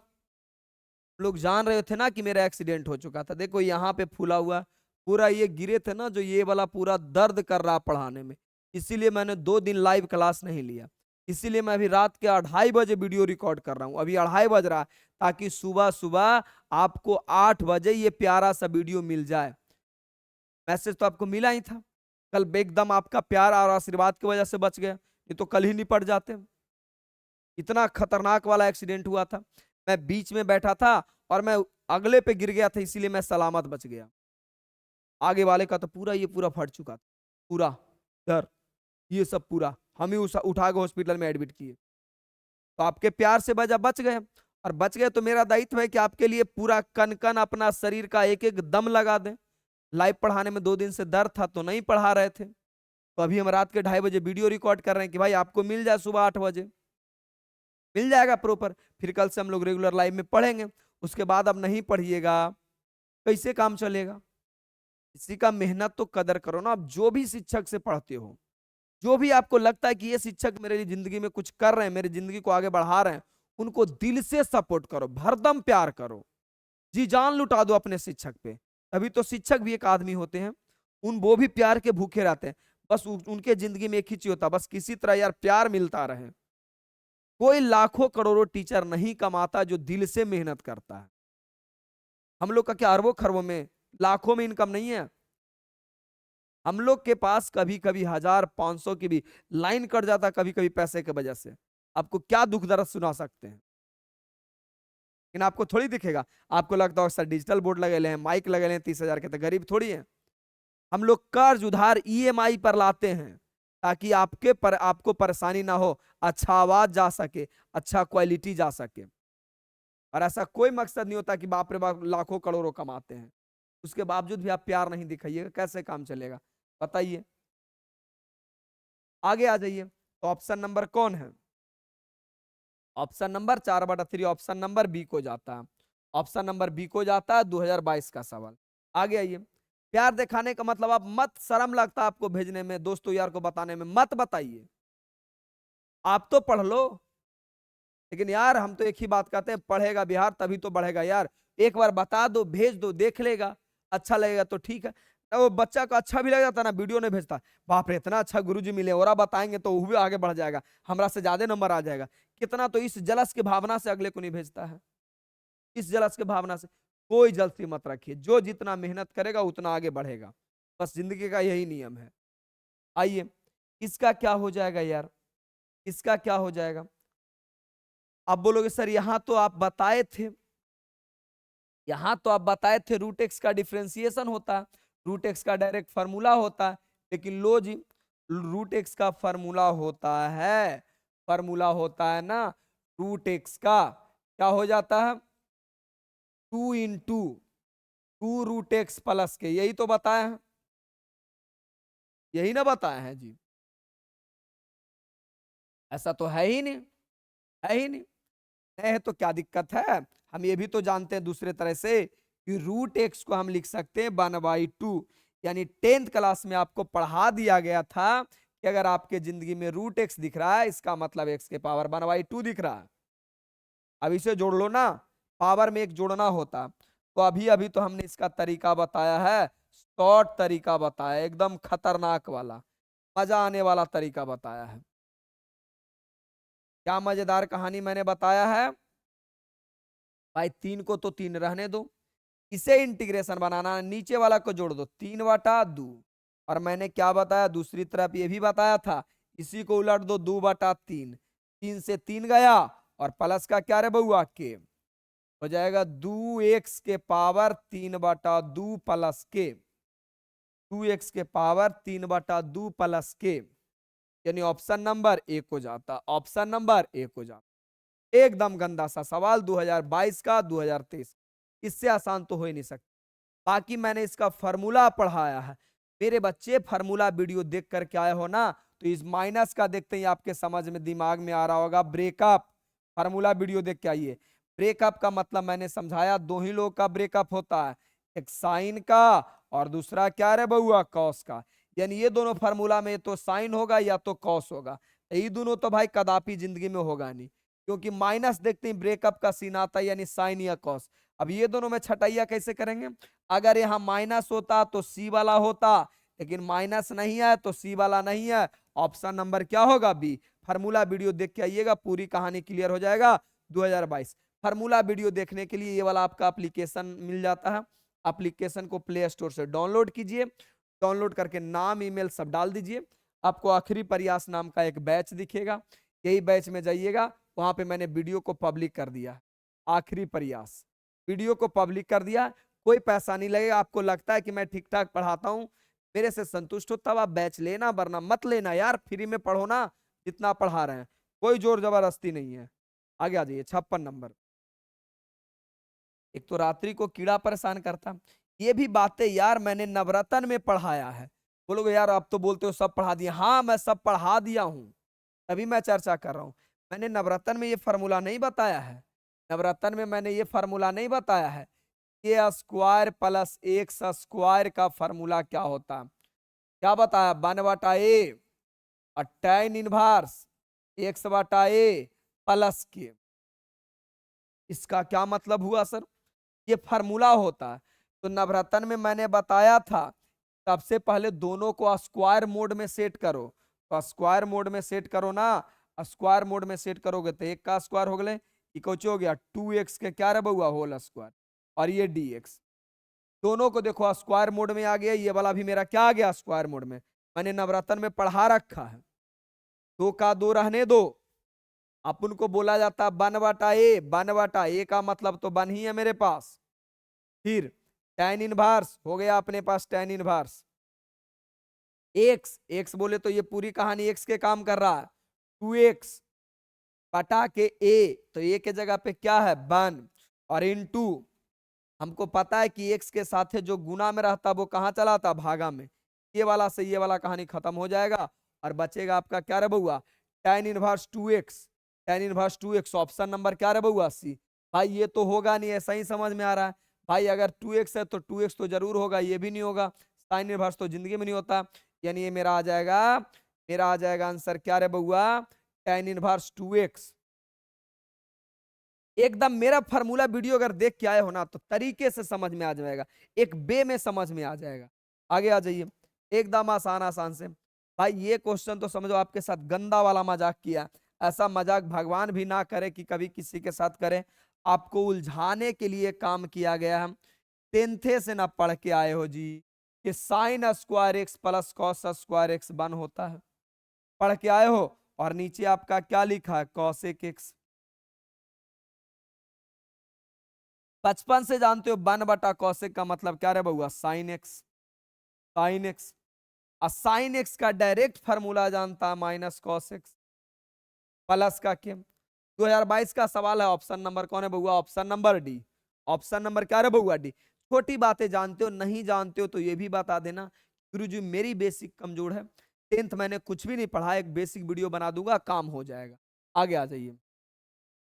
लोग जान रहे थे ना कि मेरा एक्सीडेंट हो चुका था, देखो यहाँ पे फूला हुआ पूरा, ये गिरे थे ना जो ये वाला पूरा दर्द कर रहा पढ़ाने में, इसीलिए मैंने 2 दिन लाइव क्लास नहीं लिया। इसीलिए मैं अभी रात के 2:30 बजे वीडियो रिकॉर्ड कर रहा हूँ, अभी 2:30 बज रहा है, ताकि सुबह सुबह आपको 8 बजे ये प्यारा सा वीडियो मिल जाए। मैसेज तो आपको मिला ही था, कल एकदम आपका प्यार और आशीर्वाद की वजह से बच गया, ये तो कल ही निपट जाते। इतना खतरनाक वाला एक्सीडेंट हुआ था, मैं बीच में बैठा था और मैं अगले पे गिर गया था, इसीलिए मैं सलामत बच गया। आगे वाले का तो पूरा ये पूरा फट चुका था, पूरा डर ये सब पूरा, हम ही उठा के हॉस्पिटल में एडमिट किए। तो आपके प्यार से वजह बच गए, और बच गए तो मेरा दायित्व है कि आपके लिए पूरा कन कन अपना शरीर का एक एक दम लगा दें। लाइव पढ़ाने में 2 दिन से दर्द था तो नहीं पढ़ा रहे थे, तो अभी हम रात के 2:30 बजे वीडियो रिकॉर्ड कर रहे हैं कि भाई आपको मिल जाए सुबह 8 बजे, मिल जाएगा प्रॉपर। फिर कल से हम लोग रेगुलर लाइव में पढ़ेंगे, उसके बाद अब नहीं पढ़िएगा कैसे काम चलेगा। इसी का मेहनत तो कदर करो ना। अब जो भी शिक्षक से पढ़ते हो, जो भी आपको लगता है कि ये शिक्षक मेरे लिए जिंदगी में कुछ कर रहे हैं, मेरी जिंदगी को आगे बढ़ा रहे हैं, उनको दिल से सपोर्ट करो, भरदम प्यार करो, जी जान लुटा दो अपने शिक्षक पे। तभी तो शिक्षक भी एक आदमी होते हैं, वो भी प्यार के भूखे रहते हैं। बस उनके जिंदगी में एक ही चीज होता है, बस किसी तरह यार प्यार मिलता रहे। कोई लाखों करोड़ों टीचर नहीं कमाता जो दिल से मेहनत करता है। हम लोग का क्या अरबों खरबों में लाखों में इनकम नहीं है, हम लोग के पास कभी कभी 1000-500 की भी लाइन कट जाता कभी कभी पैसे की वजह से। आपको क्या दुख दर्द सुना सकते हैं, लेकिन आपको थोड़ी दिखेगा। आपको लगता है सर डिजिटल बोर्ड लगे हैं, माइक लगे हैं 30,000 के, तो गरीब थोड़ी है। हम लोग कर्ज उधार ईएमआई पर लाते हैं ताकि आपको परेशानी ना हो, अच्छा आवाज जा सके, अच्छा क्वालिटी जा सके। और ऐसा कोई मकसद नहीं होता कि बाप रे बाप लाखों करोड़ों कमाते हैं, उसके बावजूद भी आप प्यार नहीं दिखाइएगा, कैसे काम चलेगा बताइए। आगे आ जाइए, तो ऑप्शन नंबर कौन है, option number 4/3 option number B को जाता है, ऑप्शन नंबर बी को जाता है 2022 का सवाल। आगे आइए, प्यार दिखाने का मतलब आप मत, शर्म लगता है आपको भेजने में, दोस्तों यार को बताने में, मत बताइए। आप तो पढ़ लो, लेकिन यार हम तो एक ही बात कहते हैं, पढ़ेगा बिहार तभी तो बढ़ेगा यार। एक बार बता दो, भेज दो, देख लेगा, अच्छा लगेगा तो ठीक है। ना वो बच्चा को अच्छा भी लग जाता ना, वीडियो नहीं भेजता, बाप रे इतना अच्छा गुरुजी मिले और आप बताएंगे तो वो भी आगे बढ़ जाएगा, हमरा से ज्यादा नंबर आ जाएगा। कितना तो इस जलस की भावना से अगले को नहीं भेजता है, इस जलस की भावना से। कोई जल्दी मत रखिए, जो जितना मेहनत करेगा उतना आगे बढ़ेगा, बस जिंदगी का यही नियम है। आइए, इसका क्या हो जाएगा यार, इसका क्या हो जाएगा। आप बोलोगे सर यहां तो आप बताए थे, यहां तो आप बताए थे रूट एक्स का डिफरेंशिएशन होता है, रूट एक्स का डायरेक्ट फार्मूला होता है, लेकिन लो जी, रूट एक्स का फार्मूला होता है, फार्मूला होता है ना रूट एक्स का, क्या हो जाता है 2 × 2 रूट एक्स प्लस के, यही तो बताए हैं, यही ना बताए हैं जी। ऐसा तो है ही नहीं, है ही नहीं, नहीं है तो क्या दिक्कत है। हम ये भी तो जानते हैं दूसरे तरह से कि रूट एक्स को हम लिख सकते हैं 1/2, यानी 10th क्लास में आपको पढ़ा दिया गया था कि अगर आपके जिंदगी में रूट एक्स दिख रहा है इसका मतलब एक्स के पावर 1/2 दिख रहा है। अब इसे जोड़ लो ना, पावर में एक जोड़ना होता, तो अभी अभी तो हमने इसका तरीका बताया है, शॉर्ट तरीका बताया, एकदम खतरनाक वाला, मजा आने वाला तरीका बताया है। क्या मजेदार कहानी मैंने बताया है भाई। 3 को तो 3 रहने दो, इसे इंटीग्रेशन बनाना है, नीचे वाला को जोड़ दो 3/2, और मैंने क्या बताया दूसरी तरफ ये भी बताया था, इसी को उलट दो 2/3, 3 से 3 गया और प्लस का क्या रे बउआ के हो जाएगा 2x के पावर 3/2 प्लस के, 2x के पावर 3/2 प्लस के, यानी ऑप्शन नंबर एक हो जाता, ऑप्शन नंबर एक हो जाता। एकदम गंदा सा सवाल 2022 का, 2023, इससे आसान तो हो ही नहीं सकता। बाकी मैंने इसका फार्मूला पढ़ाया है, मेरे बच्चे फार्मूला वीडियो देख करके आए हो ना, तो इस माइनस का देखते ही आपके समझ में दिमाग में आ रहा होगा ब्रेकअप, फार्मूला वीडियो देख के आइए। ब्रेकअप का मतलब मैंने समझाया, दो ही लोग का ब्रेकअप होता है, एक साइन का और दूसरा क्या रे बउआ कॉस का, यानी ये दोनों फार्मूला में तो साइन होगा या तो कॉस होगा, ये दोनों तो भाई कदापि जिंदगी में होगा नहीं, क्योंकि माइनस देखते ही ब्रेकअप का सीन आता है, यानी साइन या कॉस। अब ये दोनों में छटाइया कैसे करेंगे, अगर यहाँ माइनस होता तो सी वाला होता, लेकिन माइनस नहीं है तो सी वाला नहीं है, ऑप्शन नंबर क्या होगा बी। फार्मूला वीडियो देख के आइएगा, पूरी कहानी क्लियर हो जाएगा। 2022 फार्मूला वीडियो देखने के लिए ये वाला आपका एप्लीकेशन मिल जाता है, एप्लीकेशन को प्ले स्टोर से डाउनलोड कीजिए, डाउनलोड करके नाम ईमेल सब डाल दीजिए, आपको आखिरी प्रयास नाम का एक बैच दिखेगा, यही बैच में जाइएगा, वहां पे मैंने वीडियो को पब्लिक कर दिया, आखिरी प्रयास वीडियो को पब्लिक कर दिया, कोई पैसा नहीं लगेगा। आपको लगता है कि मैं ठीक ठाक पढ़ाता हूँ, मेरे से संतुष्ट हो तब आप बैच लेना, वरना मत लेना यार, फ्री में पढ़ो ना जितना पढ़ा रहे हैं, कोई जोर जबरदस्ती नहीं है। आगे आ जाइए 56 नंबर। एक तो रात्रि को कीड़ा परेशान करता, ये भी बातें यार मैंने नवरत्न में पढ़ाया है। बोलोगे यार आप तो बोलते हो सब पढ़ा दिया, हाँ मैं सब पढ़ा दिया हूँ, तभी मैं चर्चा कर रहा हूँ। मैंने नवरत्न में ये फार्मूला नहीं बताया है, नवरत्न में मैंने ये फार्मूला नहीं बताया है, ए स्क्वायर प्लस एक्स स्क्वायर का फार्मूला क्या होता, क्या बताया 1/a और tan इनवर्स x/a प्लस के, इसका क्या मतलब हुआ सर, ये फार्मूला होता है। तो नवरत्न में मैंने बताया था सबसे पहले दोनों को स्क्वायर मोड में सेट करो, तो स्क्वायर मोड में सेट करो ना, स्क्वायर मोड में सेट करोगे तो एक का स्क्वायर हो गए, इकोची हो गया 2x के क्या रे बउआ होल स्क्वायर, और ये dx, दोनों को देखो स्क्वायर मोड में आ गया, ये वाला भी मेरा क्या आ गया स्क्वायर मोड में, मैंने नवरत्न में पढ़ा रखा है। 2 का 2 रहने दो, अपन को बोला जाता है 1/a, 1/a का मतलब तो 1 ही है मेरे पास, फिर tan इनवर्स हो गया अपने पास, tan इनवर्स एक्स, एक्स बोले तो ये पूरी कहानी एक्स के काम कर रहा है, 2x पटा के a, तो a के जगह पे क्या है 1, और इनटू हमको पता है कि x के साथ जो गुना में रहता वो कहाँ चला था भागा में, ये वाला से ये वाला कहानी खत्म हो जाएगा, और बचेगा आपका क्या रे बउआ tan inverse 2x, tan inverse 2x, option number क्या रे बउआ सी। भाई ये तो होगा नहीं, ऐसा ही समझ में आ रहा है भाई, अगर 2x है तो 2x तो जरूर होगा, ये भी नहीं होगा, साइन इनवर्स तो जिंदगी में नहीं होता, यानी ये मेरा आ जाएगा, मेरा आ जाएगा आंसर क्या रे बउआ tan इनवर्स 2x। एकदम मेरा फार्मूला वीडियो अगर देख के आए हो ना तो तरीके से समझ में आ जाएगा, एक बे में समझ में आ जाएगा। आगे आ जाइए, एकदम आसान आसान से। भाई ये क्वेश्चन तो समझो आपके साथ गंदा वाला मजाक किया, ऐसा मजाक भगवान भी ना करे कि कभी किसी के साथ करे। आपको उलझाने के लिए काम किया गया है। टेंथे से ना पढ़ के आए हो जी कि sine square x plus cos square x one होता है, पढ़ के आए हो। और नीचे आपका क्या लिखा है, कॉसेक एक्स। बचपन से जानते हो 1/cosec का मतलब क्या रे बउआ, साइन एक्स। साइन एक्स, और साइन एक्स का डायरेक्ट फार्मूला जानता है माइनस कॉस एक्स प्लस का के। 2022 का सवाल है, ऑप्शन नंबर कौन है बउआ, option number D. Option number क्या रे बउआ, डी। छोटी बातें जानते हो, नहीं जानते हो तो ये भी बता देना। गुरुजी मेरी बेसिक कमजोर है, 10th मैंने कुछ भी नहीं पढ़ा, एक बेसिक वीडियो बना दूंगा, काम हो जाएगा। आगे आ जाइए,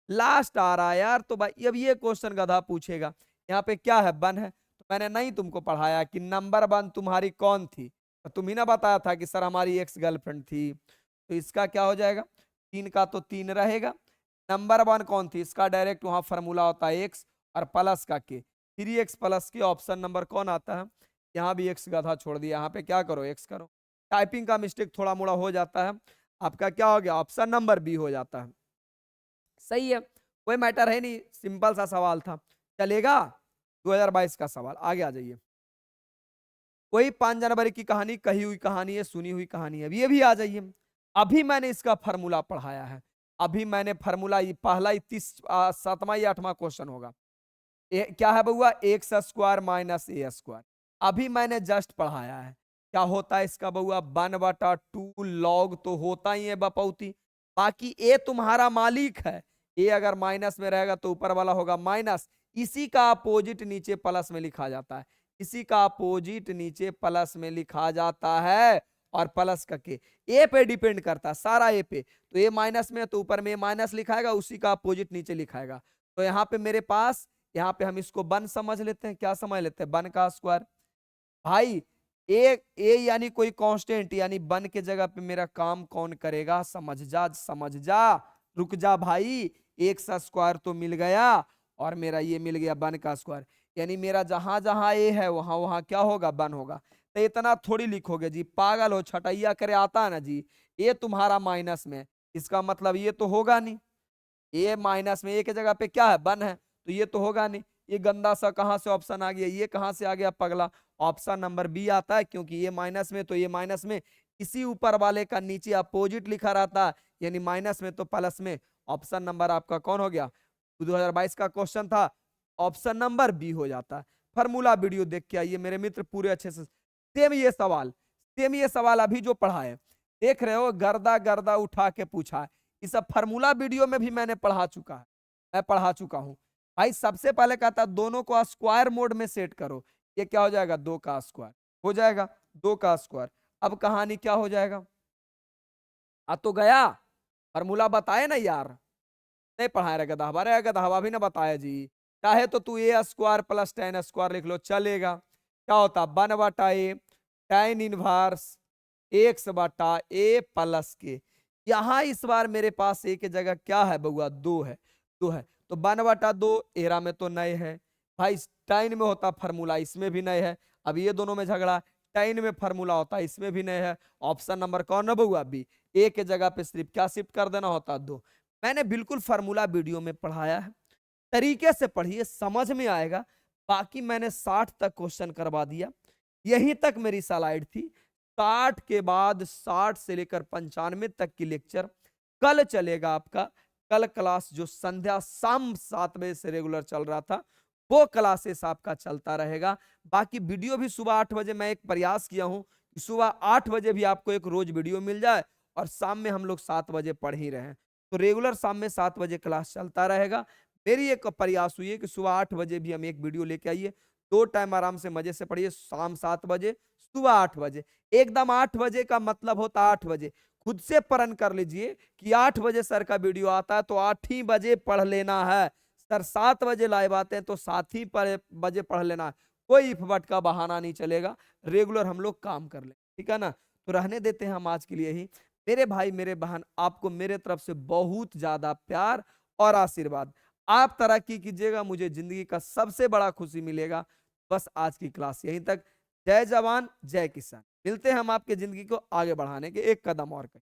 लास्ट आ रहा है यार। तो भाई अब ये क्वेश्चन गधा पूछेगा, यहाँ पे क्या है, वन है। तो मैंने नहीं तुमको पढ़ाया कि नंबर वन तुम्हारी कौन थी, तो तुम ही ना बताया था कि सर हमारी एक्स गर्लफ्रेंड थी। तो इसका क्या हो जाएगा, 3 का तो 3 रहेगा। नंबर वन कौन थी, इसका डायरेक्ट वहां फॉर्मूला होता है एक्स और प्लस का के, 3x plus k. Option number कौन आता है, यहाँ भी एक्स गधा छोड़ दिया, यहाँ पे क्या करो, एक्स करो। टाइपिंग का मिस्टेक थोड़ा मोड़ा हो जाता है, आपका क्या हो गया, ऑप्शन नंबर बी हो जाता है। सही है, कोई मैटर है नहीं, सिंपल सा सवाल था, चलेगा। 2022 का सवाल, आगे आ जाइए। कोई 5 जनवरी की कहानी, कही हुई कहानी है, सुनी हुई कहानी है, ये भी आ जाइए। अभी मैंने इसका फार्मूला पढ़ाया है, अभी मैंने फार्मूला पहला 7वां या 8वां क्वेश्चन होगा। क्या है बउआ, एक्स स्क्वायर माइनस ए स्क्वायर, अभी मैंने जस्ट पढ़ाया है। क्या होता है इसका बउआ, 1/2 लॉग तो होता ही है बपौती। बाकी ए तुम्हारा मालिक है, ए अगर माइनस में रहेगा तो ऊपर वाला होगा माइनस, इसी का अपोजिट नीचे प्लस में लिखा जाता है, इसी का अपोजिट नीचे प्लस में लिखा जाता है। और प्लस का के ए पे डिपेंड करता है, सारा ए पे। तो ए माइनस में तो ऊपर में माइनस लिखाएगा, उसी का अपोजिट नीचे लिखाएगा। तो यहाँ पे मेरे पास, यहाँ पे हम इसको वन समझ लेते हैं, क्या समझ लेते हैं, वन का स्क्वायर। भाई ए यानी कोई कांस्टेंट, यानी वन के जगह पे मेरा काम कौन करेगा, समझ जा समझ जा, रुक जा भाई। एक्स स्क्वायर तो मिल गया, और मेरा ये मिल गया वन का स्क्वायर, यानी मेरा जहां जहां ए है वहां वहां क्या होगा, वन होगा। तो इतना थोड़ी लिखोगे जी, पागल हो, छटैया करे आता है ना जी। ए तुम्हारा माइनस में, इसका मतलब ये तो होगा नहीं, ए माइनस में ए के जगह पे क्या है, वन है, तो ये तो होगा नहीं। ये गंदा सा कहां से ऑप्शन आ गया, ये कहां से आ गया पगला, ऑप्शन नंबर बी आता है, क्योंकि ये माइनस में तो ये माइनस में, इसी ऊपर वाले का नीचे अपोजिट लिखा रहता है, यानी माइनस में तो प्लस में। ऑप्शन नंबर आपका कौन हो गया, 2022 का क्वेश्चन था, ऑप्शन नंबर बी हो जाता है। फॉर्मूला वीडियो देख के आइए मेरे मित्र पूरे अच्छे से। सेम ये सवाल अभी जो पढ़ा है, देख रहे हो, गर्दा गर्दा उठा के पूछा है। इस सब फार्मूला वीडियो में भी मैंने पढ़ा चुका है, मैं पढ़ा चुका हूं। भाई सबसे पहले कहता है दोनों को स्क्वायर मोड में सेट करो, ये क्या हो जाएगा, 2 का स्क्वायर हो जाएगा, 2 का स्क्वायर। अब कहानी क्या हो जाएगा, आ तो गया, फार्मूला बताए ना यार, नहीं पढ़ाया रे गधा, अरे गधा भी ना बताया जी। चाहे तो तू ए स्क्वायर प्लस टेन स्क्वायर लिख लो, चलेगा। क्या होता, 1/a tan इनवर्स एक्स बटा ए प्लस के। यहां इस बार मेरे पास ए के जगह क्या है बउआ, 2 है, 2 है, तो 1/2 एरा में तो नए है। भाई टाइन में होता फार्मूला, इसमें भी नए है। अब ये दोनों में झगड़ा, टाइन में फार्मूला होता है, इसमें भी नए है। ऑप्शन नंबर कौन है बउआ, बी। ए के जगह पे सिर्फ क्या शिफ्ट कर देना होता, 2। मैंने बिल्कुल फार्मूला वीडियो में पढ़ाया है, तरीके से पढ़िए, समझ में आएगा। बाकी मैंने 60 तक क्वेश्चन करवा दिया, यहीं तक मेरी स्लाइड थी। 60 के बाद 60 से लेकर 95 तक की लेक्चर कल चलेगा आपका। कल क्लास जो संध्या शाम 7 बजे से रेगुलर चल रहा था, वो क्लासेस आपका चलता रहेगा। बाकी वीडियो भी सुबह 8 बजे, मैं एक प्रयास किया हूं कि सुबह 8 बजे भी आपको एक रोज वीडियो मिल जाए, और शाम में हम लोग 7 बजे पढ़ ही रहे हैं। तो रेगुलर शाम में 7 बजे क्लास चलता रहेगा। मेरी एक प्रयास हुई है कि सुबह 8 बजे भी हम एक वीडियो लेके आइए, 2 टाइम आराम से मजे से पढ़िए, शाम 7 बजे, सुबह 8 बजे। एकदम 8 बजे का मतलब होता 8 बजे। खुद से प्रण कर लीजिए कि 8 बजे सर का वीडियो आता है तो 8 ही बजे पढ़ लेना है। सर 7 बजे लाइव आते हैं तो 7 ही बजे पढ़ लेना है। कोई इफबट का बहाना नहीं चलेगा, रेगुलर हम लोग काम कर ले, ठीक है ना। तो रहने देते हैं हम आज के लिए ही। मेरे भाई मेरे बहन, आपको मेरे तरफ से बहुत ज्यादा प्यार और आशीर्वाद। आप तरक्की कीजिएगा, मुझे जिंदगी का सबसे बड़ा खुशी मिलेगा। बस आज की क्लास यहीं तक। जय जवान जय किसान। मिलते हैं हम आपके जिंदगी को आगे बढ़ाने के एक कदम और करें।